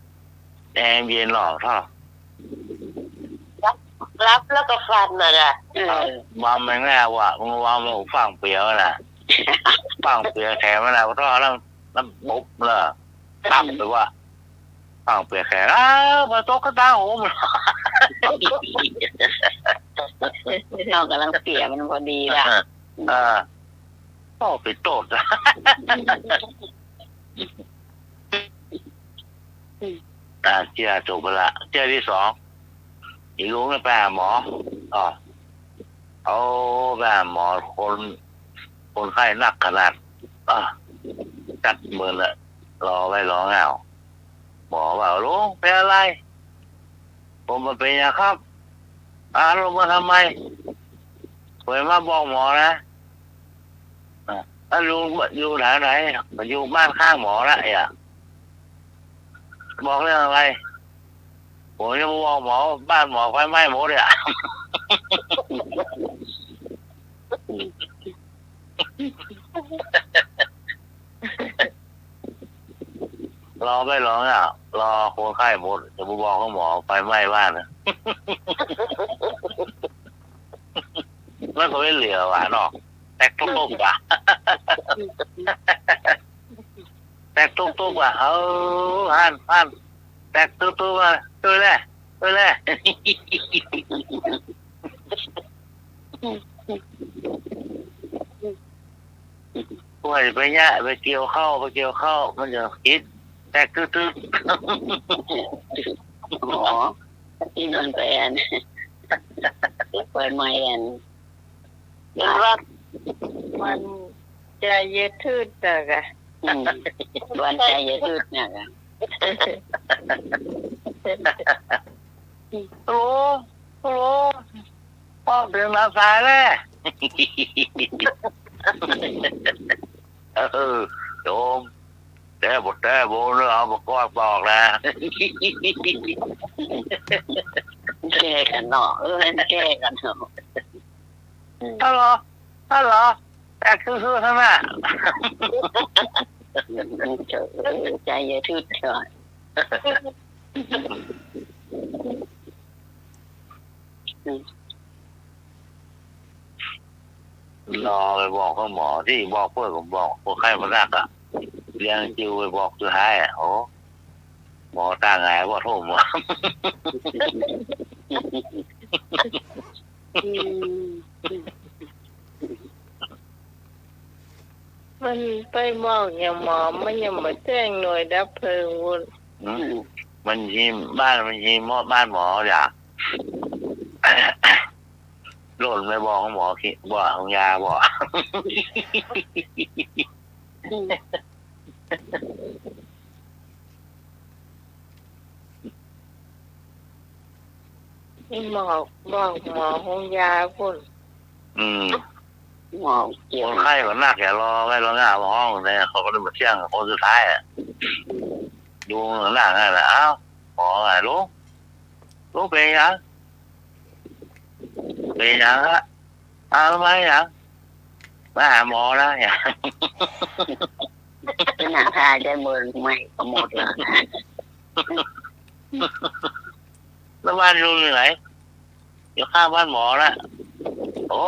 แอร์เย็นหรอท่อ รับแล้วก็ฟันน่ะ วางไม่แน่ว่ะมึงวางมันฟังเปียกน่ะฟังเปียแข็งไม่ได้ก็ท่อแล้วปุ๊บเลยตั้มไปว่าฟังเปียแข็งมาโต๊ะก็ตั้งโหม เรากำลังเปียมันพอดีละ ปิดโต๊ะเจ้าจบไปละเจ้าที่ 2อีลุงไปหาหมอเอาไปหาหมอคนไข้หนักขนาดจัดมือละรอไว้รอเงาหมอว่าลุงเป็นอะไรผมมาเป็นยังครับลงมาทำไมเคยมาบอกหมอนะลุงอยู่แถวไหนอยู่บ้านข้างหมอละบอกเรื่องอะไรผมจะบอกหมอบ้านหมอไฟไหม้หมดเลยรอไม่รอรอคนไข้หมดจะบอกกับหมอไฟไหม้บ้านนะมันก็ไม่เหลือว่ะเนาะแตกตุ๊บว่ะแตกตุ๊บว่ะหันแตกตุ๊บว่ะตัวแรกป่วยไปเนี่ยไปเกี่ยวเข้ามันจะคิดแตกตุ๊บหมอที่นอนไปเปิดไม้รับมันใจเย็ดทืดแต่กะ วันใจเย็ดเนี่ยกันโอ้พ่อเป็นมาสายแล้วโยมแต่บทเรื่องเอาบอกว่าบอกนะแก้กันเนาะแก้กันเนาะฮัลโหลแต่คือทั้งนั้นใจเย็นๆเถอะรอไปบอกกับหมอที่บอกเพื่อนผมบอกคนไข้มารักอ่ะเรียงจิวไปบอกสุดท้ายโอ้หมอตาไงว่าโทษหมอ อืม มันไปบอกอย่างหมอมันยังมาแจ้งหน่วยดับเพลิงวุ่น มันยิมบ้านมันยิมบ้านหมออย่า โหล่นไปบอกของหมอคิดบ่ของยาบ่ นี่บอกหมอของยาพุ่น หมอเกี่ยว คนไข้ก็นักอย่ารอไว้รอหน้าห้องเลยเขาก็เลยมาเที่ยงคนสุดท้ายอ่ะดูหน้าง่ายละอ้าวหมอไงลูกเป็นยังฮะอ้าวทำไมยังมาหาหมอแล้วเนี่ย เป็นหนังคาได้เมืองใหม่ก็หมดแล้ว แล้วบ้านลุงอยู่ไหนอยู่ข้างบ้านหมอละโอ้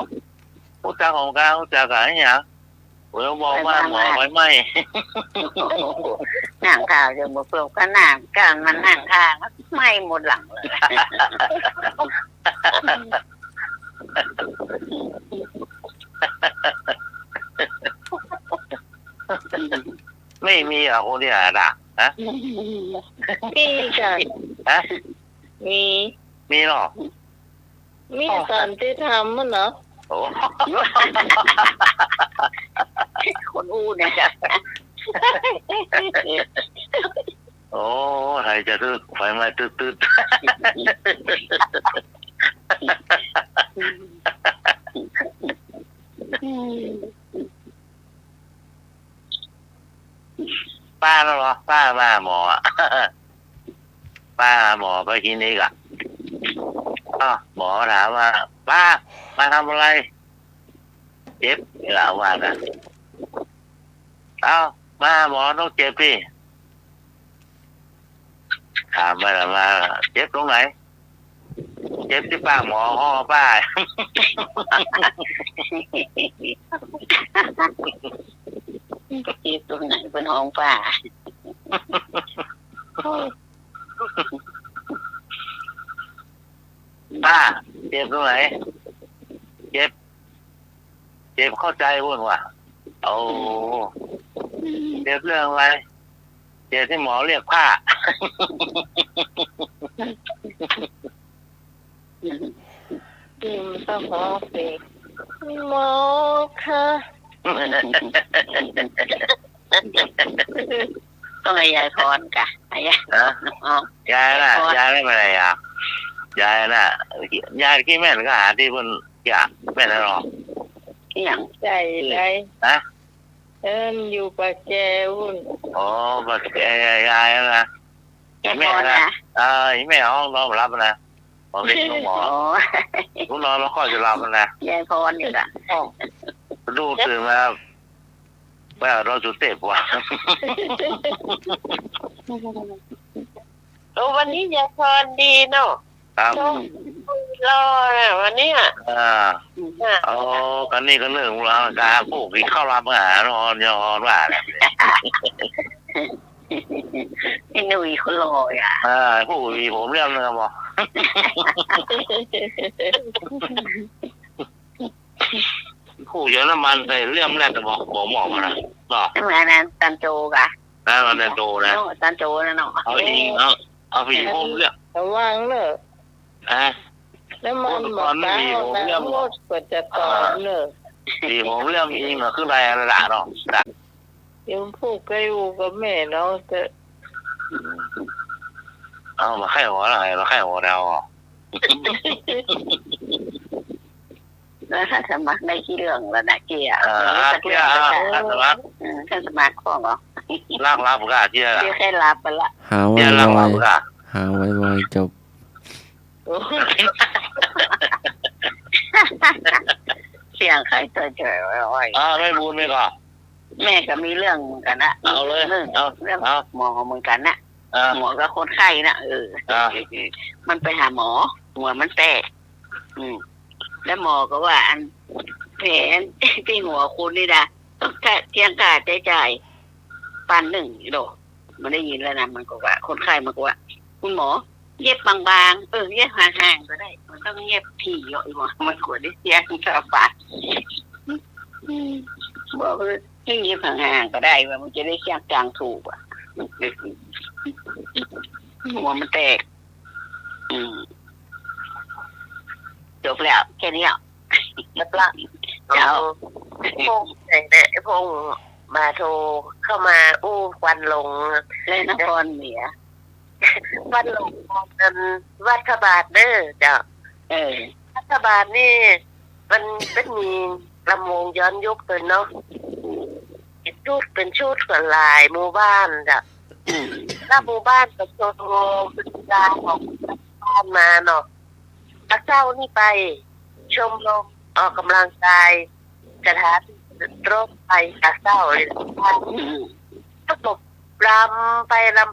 ผู้จ้าของการผู้จ้ากันเนี่ยผมบอกว่าหมอไฟไหม้ หนังคาจะบอกเปล่าก็หนังการมันหนังคาไหม้หมดหลังเลย ไม่มีอ่ะคนที่หาด่าฮะ มีกัน ฮะ มี มีหรอ มีสันติธรรมมั้งเนาะ โอ้ คนอู้เนี่ยจ้ะ โอ้ใครจะตื้อไฟไหม้ตื้อป้าแล้วเหรอป้ามาหมออ่ะ ป้าหมอไปคลินิกอ่ะหมอถามว่าป้ามาทำอะไรเจ็บเหรอว่านะมาหมอต้องเจ็บพี่ถามไปแล้วมาเจ็บตรงไหนเจ็บที่ปากหมอห้องป้า ที่ตรงไหนเป็นห้องป่า ป้าเจ็บตรงไหนเจ็บเข้าใจวุ่นว่ะโอ้เจ็บเรื่องอะไรเจ็บที่หมอเรียกผ้า ดิมสมอเฟกหมอค่ะ ต้องให้ยายพรกะให้ยาย นะยายน่ะยายไม่เป็นไรอ่ะยายน่ะยายขี้แม่นก็หาที่บนอยากแม่นหรอ อย่าง ใจไร นะ อยู่ปากแกวุ่น อ๋อบัดยายนะ ยายพรนะ แม่ห้องนอนรับนะผมเรียกหมอ โอ้ คุณนอนแล้วก็จะรับนะ ยายพรอยู่ละ ดูตื่นมาว่าเราจุดเตะว่ะ วันนี้ยาพรดีเนาะ ครับ รอนะวันนี้ เอากันนี่ก็เรื่องเราการปลูกที่เข้ารับอาหารนอนยอนว่า ไอ้หนุ่ยเขาลอยอ่ะ ผู้มีผมเรื่องนึงครับผู้เยอะน้ำมันใส่เรื่องแรกจะบอกหมอมานะหรอ แม่นั่นตันโจกะ แล้วมันจะโตนะ ตันโจนะเนาะ เอาเองเอาผีผมเรื่อง ระวังเนอะ ฮะ แล้วมันบอกนะรถก็จะต่อเนอะ ผีผมเรื่องเองเหรอคืออะไรด่าเนาะ ยังพูดกับอยู่กับแม่เนาะแต่ เอามาไข่หัวอะไรมาไข่หัวเราอ่ะ แล้วถ้าสมัครได้ที่เรื่องแล้วนะเกียร์ เที่ยสมัคร ถ้าสมัครของเหรอ ลากรับก็เที่ย เกียร์แค่รับไปละ หาไว เที่ยลากรับก็ ๆหาไวๆจบ เสียงใครตัวเฉยไว้ ไม่บูนไม่ก่อน แม่ก็มีเรื่องเหมือนกันนะ เอาเลย เรื่อง เอา หมอเหมือนกันนะ อ่า หมอกับคนไข้นะมันไปหาหมอหัวมันแตกแล้วหมอก็ว่าอันแผลที่หัวคุณนี่นะต้องเที่ยงค่าใช้จ่าย1,000 โดมันได้ยินแล้วนะมันก็ว่าคนไข้มันก็ว่าคุณหมอ เย็บบางๆเย็บห่างๆก็ได้มันต้องเย็บถี่ย่อยบ่มันควรได้เสียงสบายบอกว่าให้เย็บห่างๆก็ได้ว่ามันจะได้เสียงกลางถูกอ่ะหัวมันแตกจบแล้วแค่นี้อ่ะแล้วละเจ้าพงเนี่ยพงมาโทรเข้ามาอู้ควันลง เลยนครเหนือ ควันลงเป็นวัฒบาทเด้อเจ้าวัฒบาทนี่มันเป็นมีลำวงย้อนยุคเลยเนาะเป็นชุดกับลายหมู่บ้านจ้ะถ้าหมู่บ้านกับโซโทเป็นดาวของบ้านมาเนาะถ้าเจ้านี่ไปชมลมออกกำลังกายสถานโรคไปกาเศร้าเลยถ้าตบลำ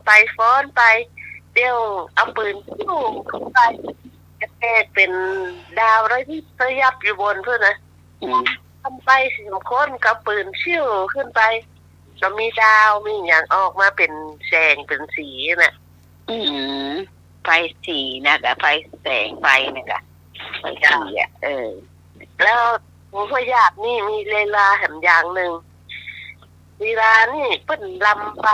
ไปฟ้อนไปเดี๋ยวเอาปืนสู้ไปจะแก้เป็นดาวไรที่ระยับอยู่บนเพื่อนนะทำไป10 คนกับปืนชิ่วขึ้นไปแล้วมีดาวมีอย่างออกมาเป็นแสงเป็นสีน่ะไฟสีนะกับไฟแสงไฟนะกับไฟสีแล้วผู้พยาบนี่มีเวลาแห่งอย่างหนึ่งเวลานี่เป็นลำไป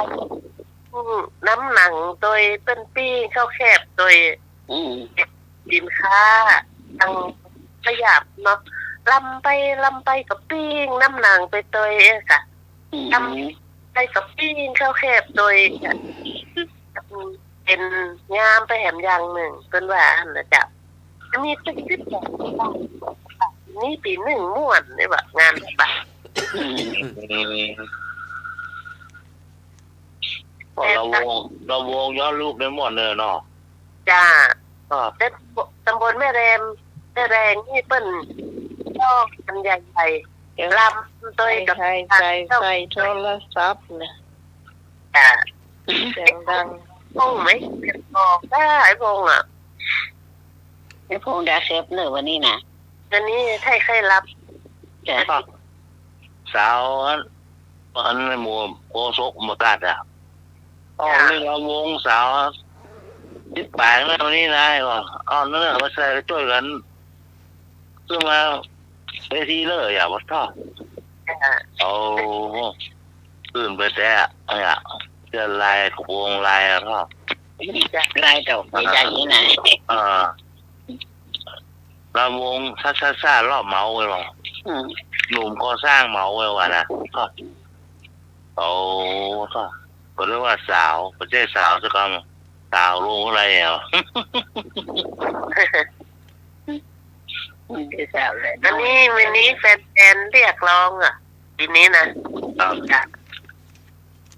น้ำหนังโดยเป็นปี้เข้าแคบโดยสินค้าทางพยาบเนาะลำไปกับปิ้งน้ำหนังไปโดยค่ะลำไปกับปิ้งเข้าแคบโดยเป็นงามไปแหมอย่างหนึ่งเป็นว่านะจ๊ะมีติ๊กนี่ปีหนึ่งม่วนนี่แบบงานแบบเราวงย้อนลูกได้หมดเลยเนาะจ้าแต่ตำบลแม่แรงนี่เปิ้นก็มันใหญ่ๆลำโดยกับใส่โทรศัพท์นะเสียงดังพงไหมบอกได้พงอ่ะไอ้พงดาเซฟเนอวันนี้นะวันนี้ใครรับสาวอันหมู่โคศกมาตัดอ่ะนี่เราวงสาว18แล้วนี้นะนั่นน่ะมาใส่ช่วยกันซึ่งมาเวทีเลยอ่ะวัดท่อตื่นไปแต่จะลายวงลายท่อลายเก่าไม่ใช่ที่ไหนลำวงซ่ารอบเมาไว้หรอหนุ่มก็สร้างเมาไว้ว่ะนะก็ก็เรียกว่าสาวประเทศสาวสักคำสาวลงอะไรอ่ะวันนี้แฟนเรียกร้องอ่ะปีนี้นะ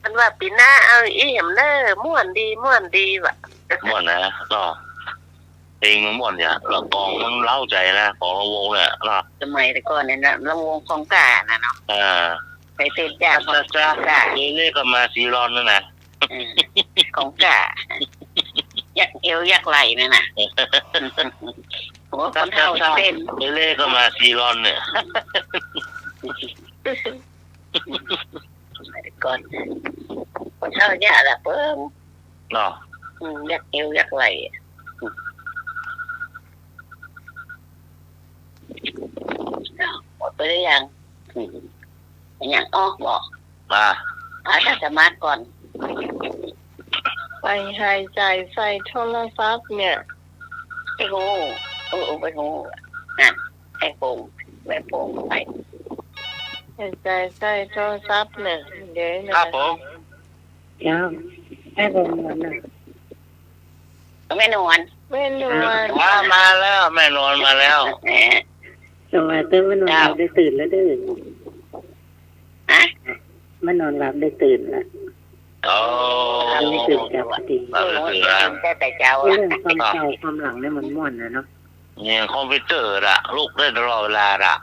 มันว่าปีหน้าเอาอีเห็มเนอม่วนดีว่ะม่วนนะก็เองมันม่วนเนี่ยเรากองมันเล่าใจนะของเราวงเนี่ยเนาะสมัยแต่ก่อนเนี่ยนะเราวงของกานะเนาะไปเต้นจากของกาเล่ก็มาซีรอนนั่นนะของกายักเอวยักไหลนั่นน่ะหัวคนเท่าเต้นเล่ก็มาซีรอนเนี่ยก่อนคนเท่าเนี่ยแหละเพิ่มเนาะยักเอวยักไหลหมดไปได้ยังอย่างบอกถ้าสมาร์ทก่อนไปหายใจใส่โทรศัพท์เนี่ยไปโหไปโหนั่นไอ้โป่งแบบโป่งไปหายใจใส่โทรศัพท์เนี่ยเดี๋ยวครับผมไอ้ผมมันน่ะแม่นวลมาแล้วแม่นวลมาแล้วสวัสดีแม่นวลได้ตื่นแล้วดื้อแม่นอนหลับได้ตื่นแล้วไม่ตื่นจากพอดีแต่เจ้าเรื่องความเก่าความหลังเนี่ยมันม่วนนะเนาะเนี่ยคอมพิวเตอร์อะลูกได้ตลอดเวลาอะ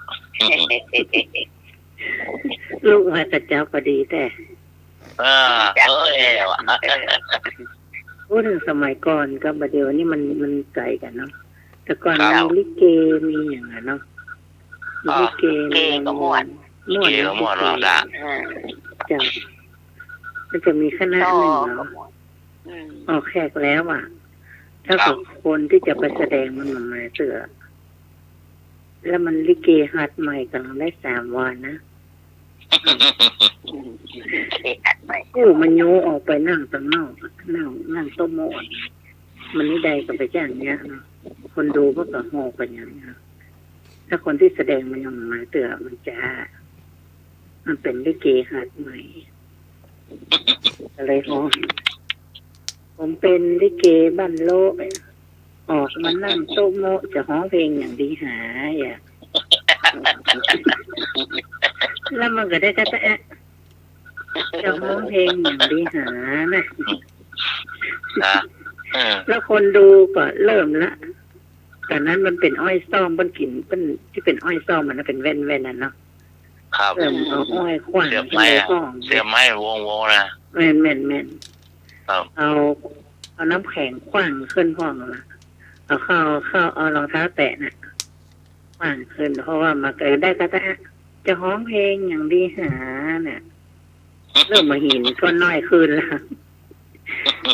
ลูกมาแต่เจ้าพอดีแต่พูดถึงสมัยก่อนกับเดี๋ยวนี้มันไกลกันเนาะแต่ก่อนมีลิเกมีอย่างเนาะลิเกก็ม่วนหรอจ้ะจ้ะมันจะมีคณะหนึ่งเนาะออกแขกแล้วอ่ะ ถ้ากับคนที่จะไปแสดงมันมาเสือแล้วมันลิเกหัดใหม่กำลังได้3 วันนะมันโยออกไปนั่งตรงนอกนั่งโต๊ะโมดมันนี่ใดก็ไปจ้างเนี้ยนะคนดูก็ต่อหอกันอย่างนี้นะถ้าคนที่แสดงมันยังมาเตือมันจะมันเป็นลิเกหัดใหม่อะไรผมเป็นลิเกบ้านโลกออกมานั่งโต๊ะโมจะร้องเพลงอย่างดีหาอย่างแล้วมันก็ได้แต่จะร้องเพลงอย่างดีหานะแล้วคนดูก็เริ่มละตอนนั้นมันเป็นอ้อยซ่อมบนกินเป็นที่เป็นอ้อยซ่อมมันเป็นแว่นๆน่ะเนาะครับเริ่มเอาอ้อยขว้าง เสียบไม้วงนะแม่นเอาน้ำแข็งขว้างขึ้นห้องละเอาเข้าเอารองเท้าแตะน่ะขว้างขึ้นเพราะว่ามาเกิดได้ก็จะร้องเพลงอย่างดีหาเนี่ยเริ่มมาหินก็น้อยขึ้นแล้ว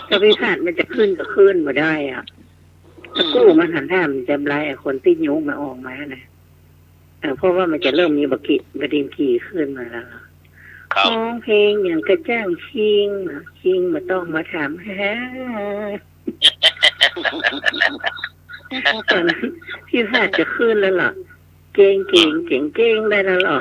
ถ้าพิพาทมันจะขึ้นก็ขึ้นมาได้อ่ะถ้ากู้มันหันท่ามันจะไล่คนที่ยุกมาออกมานะเพราะว่ามันจะเริ่มมีบดินขี่ขึ้นมาแล้วร้องเพลงอย่างกระจ้างชิงมาต้องมาถามฮะตอนนั้นพี่พาทจะขึ้นแล้วหรอเก่งได้แล้วหรอ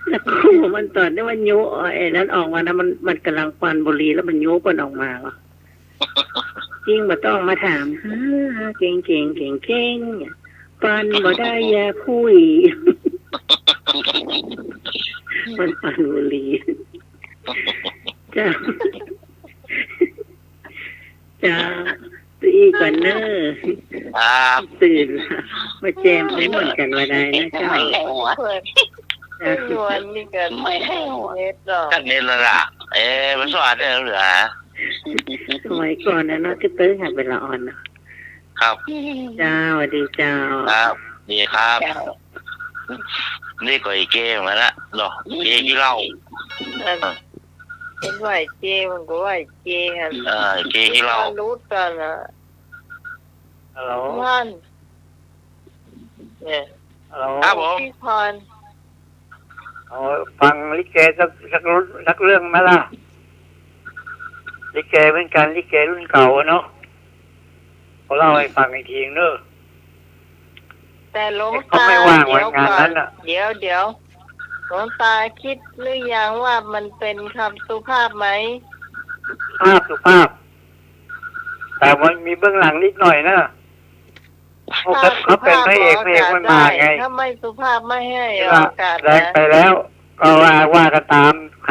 แล้วคู่มันตอนนี้มันโยไอ้นั้นออกมานะมันกำลังควันบุหรี่แล้วมันโยมันออกมาเหรอจริงมาต้องมาถามเก่งปันบ่ได้ยาคุยมันปันบุหรี่จ้าตีก่อนเนอตื่นมาแจมไม่เหมือนกันว่าได้นะเจ้าชวนนี่เกิดไม่ให้เน็ตหรอกกันนี่ละล่ะมันสวัสดิ์เหลือสมัยก่อนนะก็ตื้อหัดเวลาอ่อนครับเจ้าสวัสดีเจ้าครับดีครับนี่ก็อีเกมมาละเนาะเกที่เล่าเป็นไหวเจมันก็ไหวเจฮะเกที่เล่ารู้กันนะฮัลโหลมันเนี่ยฮัลโหลครับผมพี่พรฟังลิเกสักเรื่องไหมล่ะลิเกเป็นการลิเกรุ่นเก่าเนาะเขาเล่าให้ฟังอีกทีเนอะแต่หลวงตาเดี๋ยวหลวงตาคิดหรือยังว่ามันเป็นคำสุภาพไหมสุภาพแต่มันมีเบื้องหลังนิดหน่อยนะเขาเป็นพระเอกมันมาไงถ้าไม่สุภาพไม่ให้โอกาสแรงไปแล้วก็ว่ากันต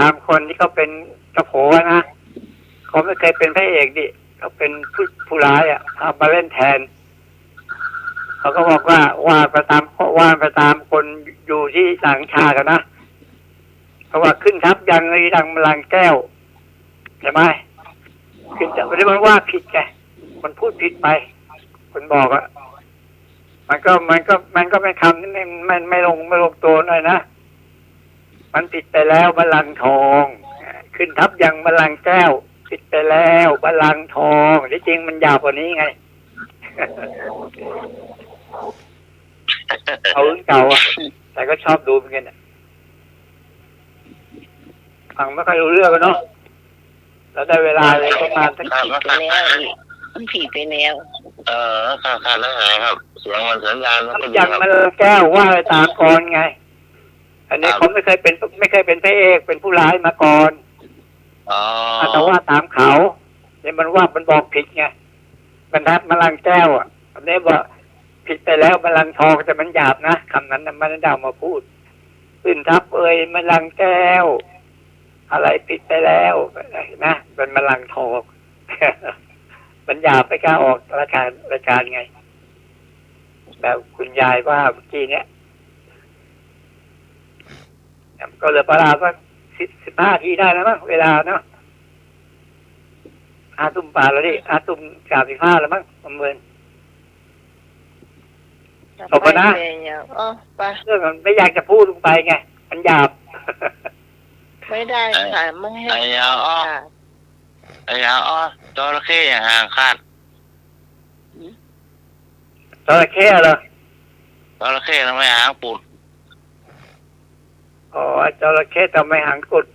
ามคนที่เขาเป็นเจ้าโผนะเขาไม่เคยเป็นพระเอกดิเขาเป็นผู้ร้ายเอามาเล่นแทนเขาก็บอกว่าไปตามคนอยู่ที่หลังชากันนะเพราะว่าขึ้นทับยังในดังมลังแก้วใช่ไหมขึ้นจะไม่ได้ว่าผิดไงมันพูดผิดไปคนบอกมันก็เป็นคำที่ไม่ลงตัวหน่อยนะมันผิดไปแล้วบัลลังก์ทองขึ้นทับยังบัลลังก์แก้วผิดไปแล้วบัลลังก์ทองที่จริงมันยาวกว่านี้ไงเอาเก่าแต่ก็ชอบดูเหมือนกันฟังไม่ค่อยรู้เรื่องเนาะแล้วได้เวลาเลยประมาณสักมันผิดไปแล้วขาดแล้วหายครับเสียงมันสัญญาณมันยังมันแก้วว่าไปตามก่อนไงอันนี้ผมไม่เคยเป็นพระเอกเป็นผู้ร้ายมาก่อนแต่ว่าตามเขาเนี่ยมันว่ามันบอกผิดไงบรรทัดมลังแก้วอันนี้ว่าผิดไปแล้วมลังทองแต่มันหยาบนะคำนั้นมันดาวมาพูดขึ้นทับมลังแก้วอะไรผิดไปแล้วนะเป็นมลังทองมันหยาบไปกล้าออกรายการไงแบบคุณยายว่าเมื่อกี้เนี้ยก็เหลือเวลาก็15 นาทีได้แล้วมั้งเวลาเนาะ5 ทุ่มป่าแล้วดิ5 ทุ่ม35แล้วมั้งประเมินจบนะเรื่องมันไม่อยากจะพูดลงไปไงมันหยาบไม่ได้ค่ะไม่ให้ ไอ้อย่างจระเข้อย่างห่างขาด จระเข้เหรอ จระเข้ทำไมหางปูด อ๋อจระเข้ทำไมหางกุด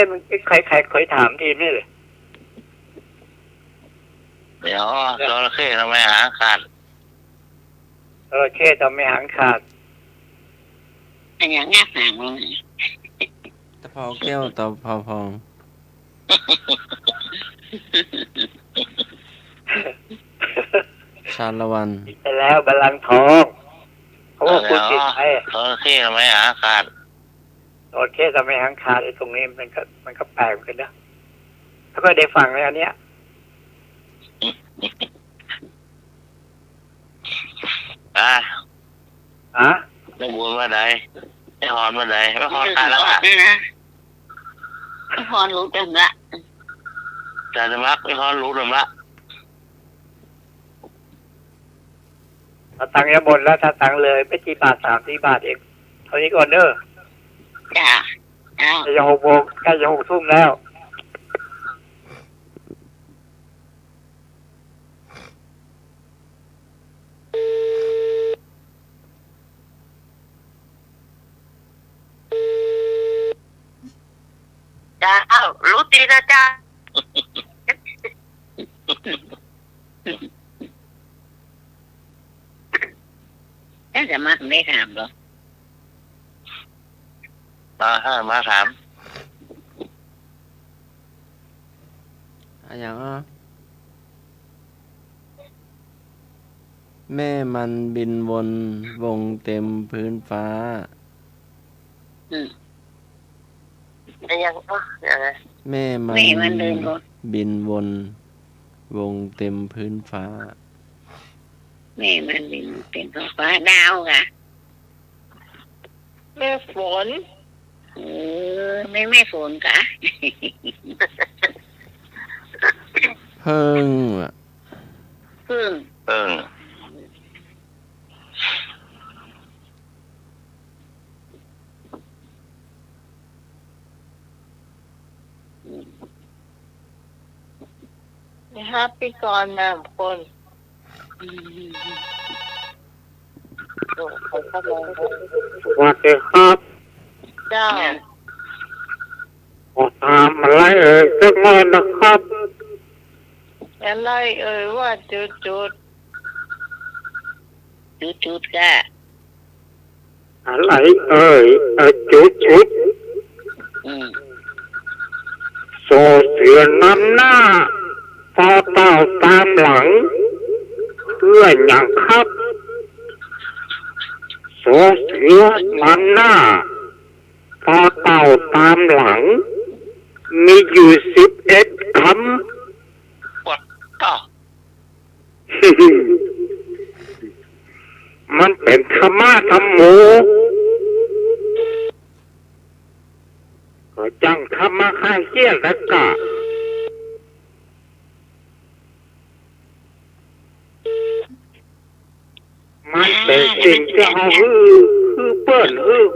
มันใครเคยถามทีนี่เลย เดี๋ยวจระเข้ทำไมหางขาด จระเข้ทำไมหางขาด อันอย่างงับหางมัน ตะเภาแก้วตะเภาพอง ชาละวัน ไปแล้วบัลลังก์ทองเขาว่าคุณผิดไป จระเข้ทำไมหางขาด จระเข้ทำไมหางขาดไอ้ตรงนี้มันก็แปลกเหมือนกันนะถ้าก็ได้ฟังแล้วอันเนี้ย อ่ะไม่บุญมาใดไม่หอนมาใดไม่หอนขาดแล้วอ่ะ ไม่พอรู้จังละ จะมักไม่หอนรู้หรือละ ถ้าตังค์จะบ่นแล้วถ้าตังค์เลยไม่กี่บาท3-4 บาทเองเท่านี้ก่อนเด้อ จ้าอ้าว ใกล้จะ6 โมงใกล้จะ6 ทุ่มแล้ว จ้าอ้าวรู้ดีนะจ้าจะมาไม่ถามหรอ มาถาม อะอย่างแม่มันบินวนวงเต็มพื้นฟ้า อันอย่างอย่างไร แม่มัน แม่มันเดินวน บินวนวงเต็มพื้นฟ้า แม่มันเป็นท้องฟ้าดาวค่ะ แม่ฝน ไม่ฝนกะ เพิ่ง พึ่ง ฮัปปี้ก่อนนะคน สวัสดีครับ เจ้า ขอถามอะไรสักหน่อยนะครับ อะไรว่าจุด จุดกะ อะไรจุดโซเสือนำหน้าพอเต่าตามหลังเพื่ออย่างครับโซเสือนำหน้าพอเต่าตามหลังมีอยู่11 คำ ปวดต่อ มันเป็นธรรมะธรรมโมก็จังธรรมะข้าเชี่ยแล้วก็มันเป็นสิ่งที่เอาคือเปิ้น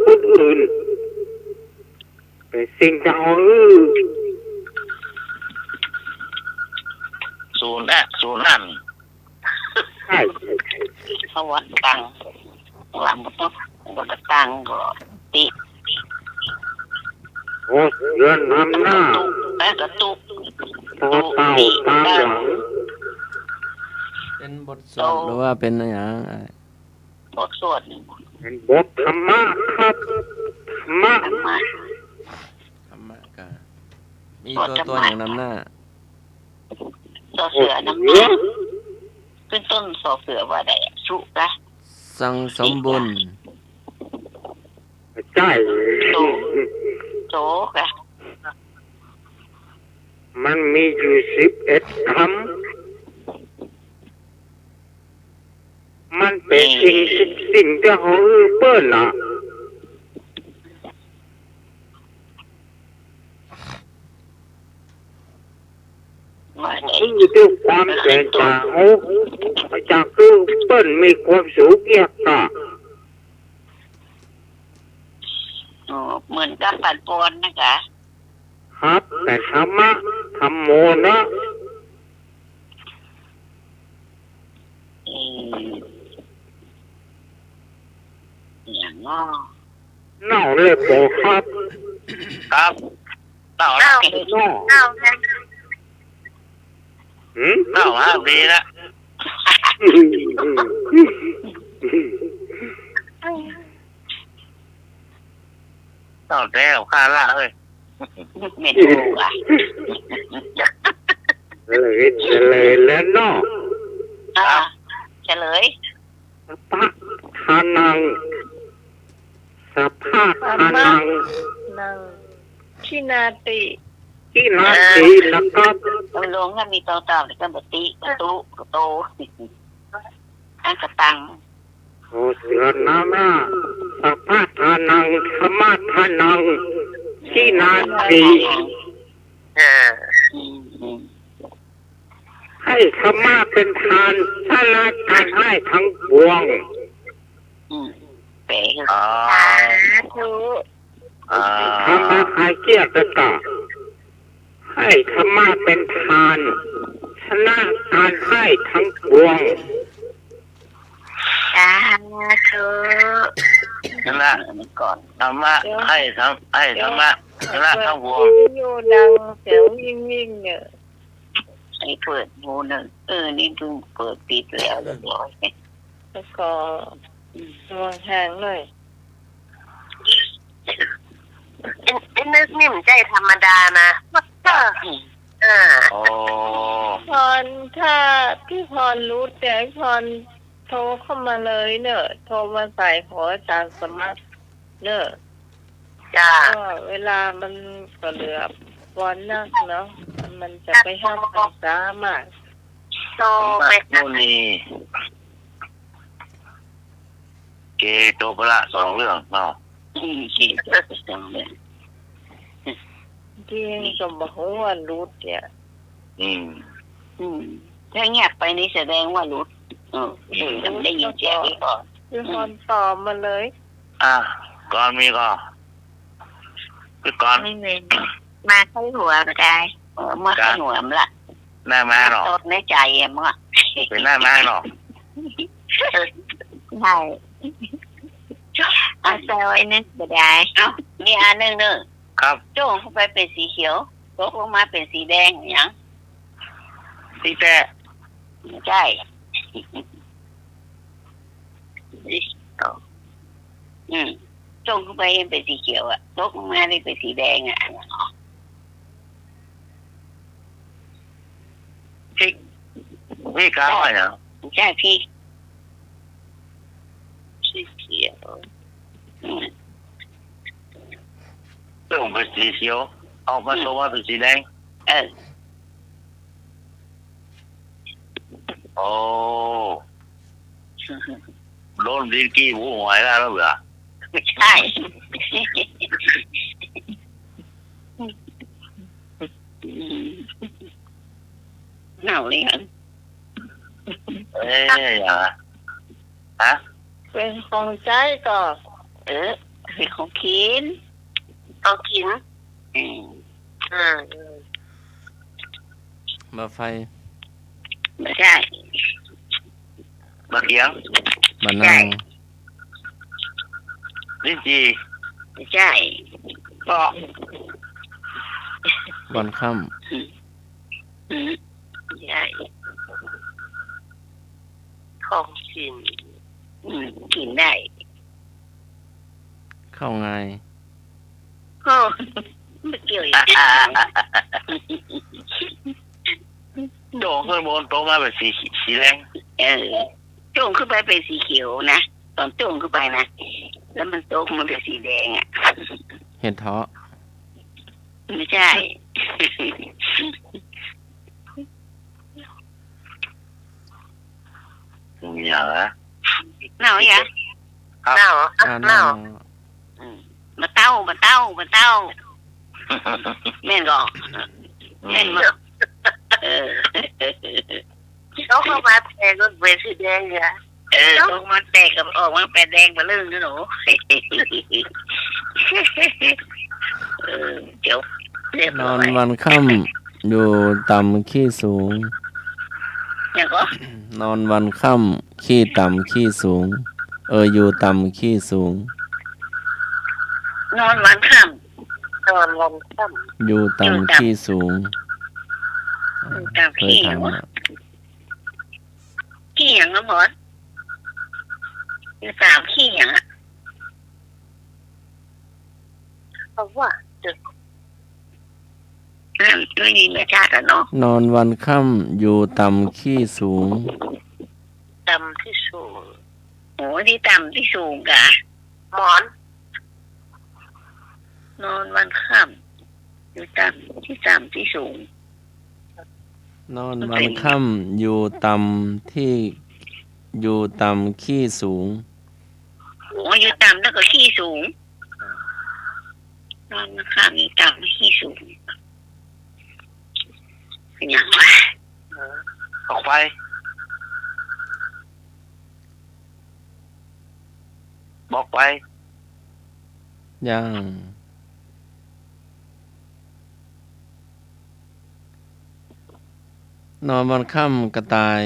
คนอื่นเป็นสิ่งที่เอาศูนย์นั่น ใช่ เขาวัดตังหลังต้องวัดตังก็ติ โอ้เรือนนำหน้า แล้วก็ตุก พอเต่าตามหลัง เป็นบทสวดหรือว่าเป็นอะไรอย่าง บทสวด เป็นบทธรรมะครับธรรมะ ธรรมะ ธรรมะกะมีตัวอย่างนำหน้า ต่อเสือน้ำหน้าขึ้นต้นสอเสือว่าได้สุกะ สังสมบุญ ใช่ โจกะ มันมีอยู่11 คำมันเป็นสิ่งที่เขาเปิ้นน่ะ ว่าได้ คือด้วยความแตกต่างจากคือเปิ้นมีความสูงเกียรติ เหมือนกับปั่นปอนนะคะ ครับ แต่ธรรมะธรรมโมนะ อย่างง้อ เน่าเลยโปครับ ครับเต่า เน่า หืม เต่า5 ปีแล้วเต่าแท้กับข้าล่าเฮ้ย เม็ดโอ่ะ เลยแล้วเนาะ เฉลย ปะทานังสภาพทานัง นังชินาติ ที่นาทีนะครับ ลงถ้ามีเตาเต่าแล้วก็บติกระตุกระโตอันกระตัง โอเสือนามาสภาพทานังธรรมะทานังที่นาที ให้ธรรมะเป็นทานชนะการให้ทั้งปวง เป๋คือ อ๋อ ทุ ธรรมะใครเกียรติกะให้ธรรมะเป็นทานชนะการให้ทั้งปวง สาธุ นั่นแหละ มันก่อน ธรรมะให้ธรรมะชนะทั้งปวง อยู่ดังเสียวยิ่งเนี่ย ไอ้เปิดหูหนึ่งนี่ดูเปิดปิดแล้วเรียบร้อย แล้วก็ตัวแห้งเลย ไอ้นึกนี่มันใจธรรมดานะโอ้ พรถ้าพี่พรรู้แต่พรโทรเข้ามาเลยเนอะโทรมาใส่ขออาจารย์สมัครเนอะ จ้า ก็เวลามันก็เหลือวันนักเนาะมันจะไปห้ามภาษามาก โตไป นู่นนี่เกโตปละ2 เรื่องเนาะ ที่จังเลย ที่ก็บอกว่ารู้เนี่ย ถ้าเงียบไปนี่แสดงว่ารู้ได้ยินเสียงก่อน พี่พรตอบมาเลย ก่อนมีก็คือก่อน ไม่เว้นมาใช้หัวก็ได้มาใช้หัวมันละ หน้าม้าเนาะ ตดในใจมั้ง เป็นหน้าม้าเนาะ ใช่เอาแซวไอ้นึกก็ได้มีอันนึงครับ โจ้งเข้าไปเป็นสีเขียวตกลงมาเป็นสีแดงอย่าง ที่แต่ ไม่ใช่โจ้งเข้าไปเป็นสีเขียวอ่ะตกลงมาได้เป็นสีแดงอ่ะ ที่นี่กล้าไว้เนาะ ไม่ใช่พี่สีเขียว เรื่องเป็นสีเขียวออกมาโตว่าเป็นสีแดงโอ้โดนดินกี้หูหวยแล้วเหรอ ไม่ใช่หนาวเลยอ่ะ อย่างฮะ เป็นของใจก็ เป็นของกิน ต้องกิน มาไฟ ไม่ใช่ มาเขียง มานั่ง ลิ้นจี ไม่ใช่ก็ บอนค่ ไม่ใช่ ของกิน กินได้ ำเข้าไง ไม่เกี่ยวอีก โด่งขึ้นบนโตมาเป็นสีแดง จุ่มขึ้นไปเป็นสีเขียวนะตอนจุ่มขึ้นไปนะแล้วมันโตขึ้นมาเป็นสีแดงอ่ะ เห็ดเทาะ ไม่ใช่ อย่างนะ เน่าอย่าง เน่า เน่า มาเต้าแม่นก็แม่นมาแล้วเข้ามาแทนก็เป็นสีแดงเนี่ย ตกมาแตกกับออกมาเป็นแดงมาลื่นนะหนูเดี๋ยว เรียบ น ร้ อ อน ย วันค่ำอยู่ต่ำขี้สูง อย่างก็ นอนวันค่ำขี้ต่ำขี้สูง อยู่ต่ำขี้สูง นอนวันค่ นอนวันค่ อยู่ต่ำขี้สูง ำตาม เคย ขี้อ ถา ย่าม ง ม วะขี้อย่างน้ำหมอนอยู่ตามขี้อย่างอ่ะ ำเพราะว่า ไม่ดีแม่ชาติอะเนาะ นอนวันค่ำอยู่ต่ำขี้สูง ดำที่สูง โอ้ที่ต่ำที่สูงกะ หมอน นอนวันค่ำอยู่ต่ำที่สูง นอนวันค่ำอยู่ต่ำขี้สูง โอ้อยู่ต่ำแล้วก็ขี้สูง นอนวันค่ำอยู่ต่ำขี้สูงเป็นอย่างวะ ออกไปบอกไป ยัง นอนวันค่ำกระต่าย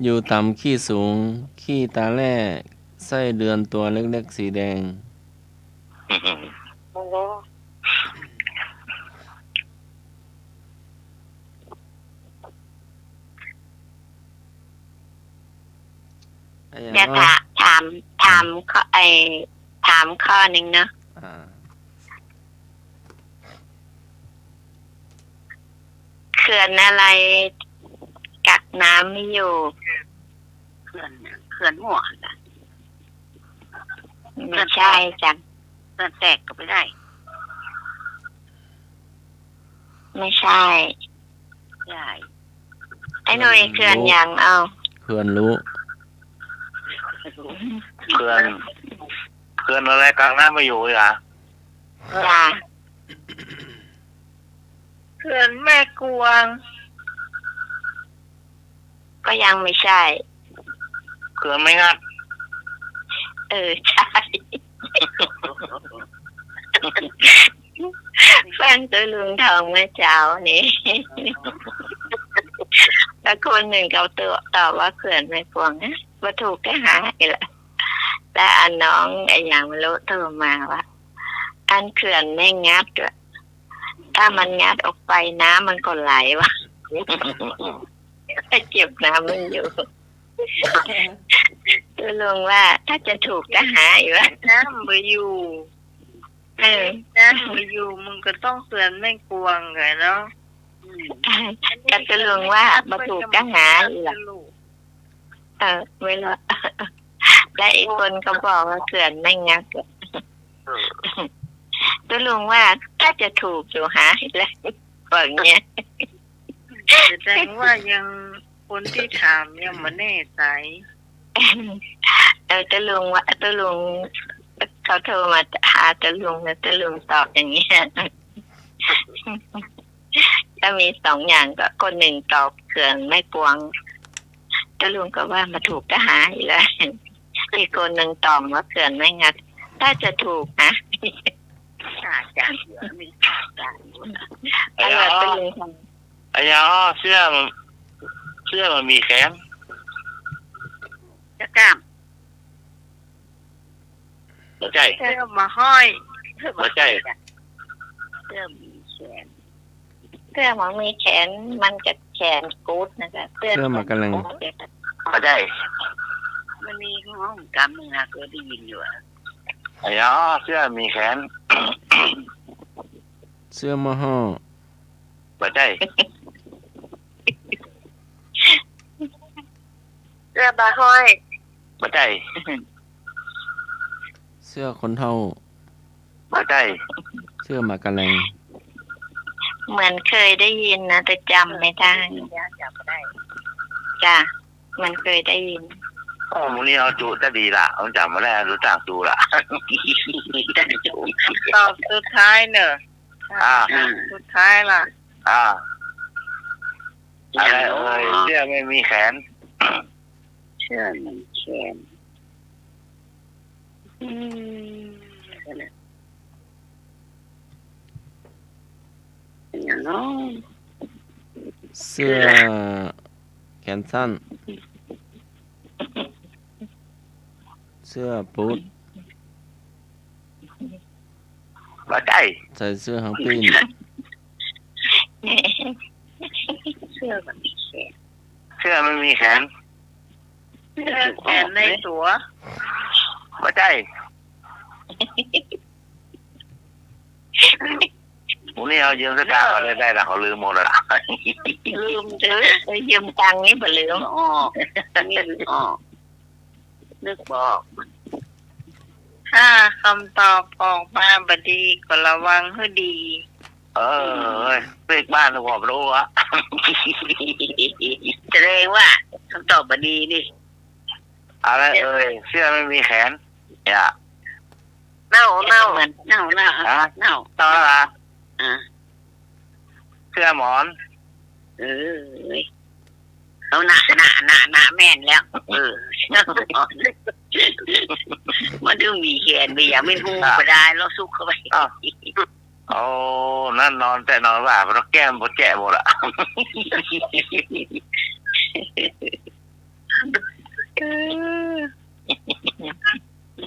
อยู่ต่ำขี้สูง ขี้ตาแร่ไส้เดือนตัวเล็กๆสีแดง โอ้โห เดี๋ยวถามข้อถามข้อหนึ่งเนาะ อ่า เขื่อนอะไรกักน้ำไม่อยู่เขื่อนหัวจ้ะไม่ใช่จังเขื่อนแตกก็ไม่ได้ ไม่ใช่ใช่ไอ้หน่วยเขื่อนยังเอา เพื่อนรู้ เพื่อนอะไรกลางน้ำไม่อยู่เลยอ่ะ จ้า เขื่อนแม่กวง ก็ยังไม่ใช่ เพื่อนไม่งัด ใช่ฟังตัวลุงทองเมื่อเช้านี้แล้วคนหนึ่งเขาตอบว่าเขื่อนแม่กวงนะมาถูกก็หาอีกละแล้วอันน้องไอ้อย่างไม่รู้โทรมาว่าอันเขื่อนไม่งัดด้วยถ้ามันงัดออกไปน้ำมันก็ไหลวะถ้าเก็บน้ำมันอยู่ตัวลุงว่าถ้าจะถูกก็หาอีกว่า น้ำมาอยู่น้ำมาอยู่มึงก็ต้องเขื่อนแม่กวงไงเนาะ ก็ตัวลุงว่ามาถูกก็หาอีกละไม่รู้และอีกคนก็บอกว่าเขื่อนไม่งัดตัวลุงว่าถ้าจะถูกอยู่หาอีกแล้วบอกเนี้ย แสดงว่ายังคนที่ถามยังไม่แน่ใจ ตัวลุงว่าตัวลุงเขาโทรมาหาตัวลุงแล้วตัวลุงตอบอย่างเงี้ยถ้ามีสองอย่างก็คนหนึ่งตอบเขื่อนไม่กวงตัวลุงก็ว่ามาถูกก็หาอีกแล้วอีกคนหนึ่งตอบว่าเขื่อนไม่งัดถ้าจะถูกนะอาจจะมีตัวลุง ไอ้ยาเสื้อมันมีแขน จะกล้าม หัวใจ เสื้อมาห้อย หัวใจ เสื้อมีแขนเสื้อมันมีแขนมันกับแขนกู๊ดนะคะเสื้อ มากำลัง หัวใจ มันมีห้องกำมือนะก็ได้ยินอยู่ ไอ้ยาเสื้อมีแขน เสื้อมะฮ่อ หัวใจ เรือบาห้อย หัวใจ เสื้อคนเท่า หัวใจ เสื้อมากำลัง เหมือนเคยได้ยินนะแต่จำไม่ได้จ้ะมันเคยได้ยิน โอ้มึงนี่เอาจูจะดีละเอาจำมาแล้วรู้จักจูละ ตอบสุดท้ายเนอะสุดท้ายล่ะ อะไรเสื้อไม่มีแขน เสื้อมีแขน อย่างน้อย เสื้อแขนสั้น เสื้อปูด บ่ใจ ใส่เสื้อหางปีน เสื้อแบบมีแขน เสื้อมันมีแขน เสื้อแขนในตัว บ่ใจวันนี้เอายืมสตางค์เขาได้ละเขาลืมหมดแล้วล่ะ ลืมเจอไปยืมตังค์นี่บ่ลืมออกนี่ออกนึกบอก ถ้าคำตอบออกมาบดีก็ระวังให้ดี เลขบ้านเราผมรู้อะ แสดงว่าคำตอบบ่ดีนี่ อะไรเสื้อไม่มีแขนเนี่ย เน่า เน่ามันเน่าเน่าเน่า ต่อละ อ่า เสื้อหมอน เอาหนาแม่นแล้วมันดูมีแขนไปอย่าไม่หูก็ได้แล้วซุกเข้าไป โอ้นั่นนอนแต่นอนว่าเพราะแก้มปวดแจ๋หมดอะ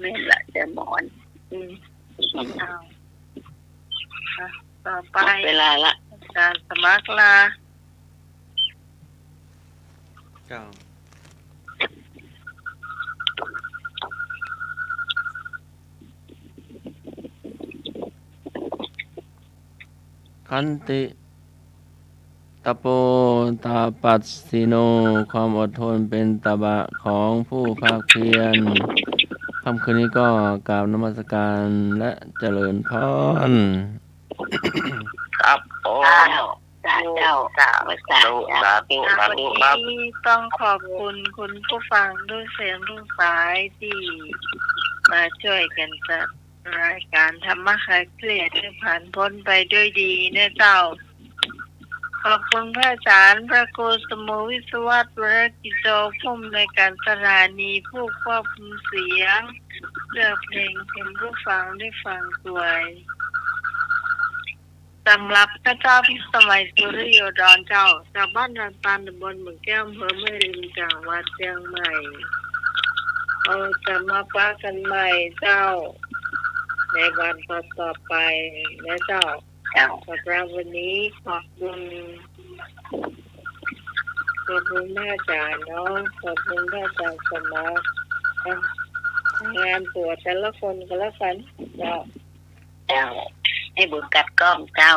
ไม่ละจะหมอน ต่อไป เวลาละ การสมัครลา ขันติตะโปตาปัสสิโน ความอดทนเป็นตบะของผู้ภาคเพียรค่ำคืนนี้ก็กราบนมัสการและเจริญพร ครับโอ้ สาเจ้าสาธุ วันนี้ต้องขอบคุณคุณผู้ฟังด้วยเสียงรุ่งสายที่มาช่วยกันจัดรายการธรรมะคลายเครียดให้ผ่านพ้นไปด้วยดีนะเจ้า ขอบคุณพระอาจารย์พระครูสมุวิศวัตรวรกิจโจผู้อำนวยการสถานีผู้ควบคุมเสียงเลือกเพลงเป็นผู้ฟังได้ฟังด้วยสำหรับพระเจ้าพิสมัยสุริโยดรเจ้าจากบ้านรันตันตำบลเมืองแก้วอำเภอแม่ริมจังหวัดเชียงใหม่เราจะมาป้ากันใหม่เจ้าในวันต่อไปนะเจ้าสำหรับวันนี้ขอบคุณพระอาจารย์เนาะขอบคุณพระอาจารย์สมัครงานตัวแต่ละคนก็แล้วกันเจ้า ให้บุญกัดก้อมเจ้า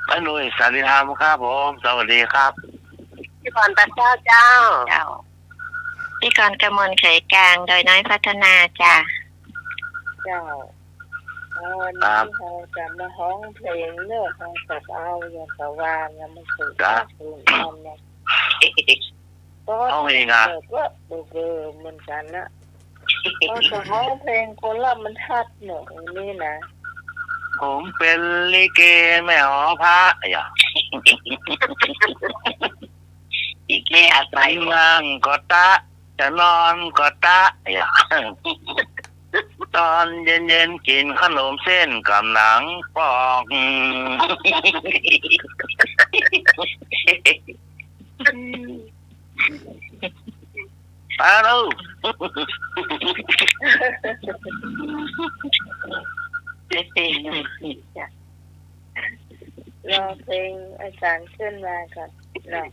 ป้าหนุ่ยสวัสดีครับครับผมสวัสดีครับ พี่พรตาเจ้าเจ้า เจ้าพี่กรกมลเขยกลางโดยน้อยพัฒนาจ้ะ เจ้าวันนี้เราจะมาฮ้องเพลงเนื้อของสัตว์เอาอย่างสว่างยังไม่สุดสุดนั่นเนี่ยก็ เอาเองอ่ะ ก็เบอร์เหมือนกันนะก็จะฮ้องเพลงคนละมันทัดหนูนี่นะ ผมเป็นลิเกแม่หอพระอย่า อีกแค่อาศัย นั่งก็ตะจะนอนก็ตะอย่า ตอนเย็นๆกินขนมเส้นกับหนังปอกไปแล้ว รอเพลงอาจารย์ขึ้นมาก่อนนะ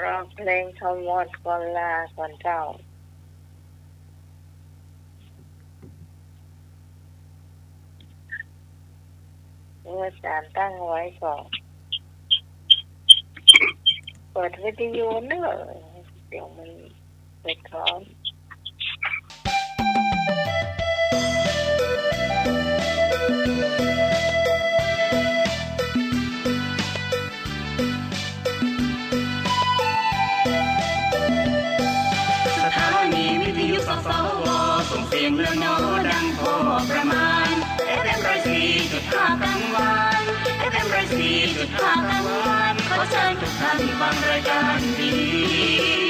รอเพลงขมวดก่อนลาก่อนเจ้าอาจารย์ตั้งไว้ก่อนเปิดวิทยุเนอะเดี๋ยวมันไปพร้อมสถานีวิทยุสสวส่งเสียงเรื่องน้อดังพอประมาณ FM 104.5 กลางวัน FM 104.5 กลางวันขอเชิญทุกท่านฟังรายการดี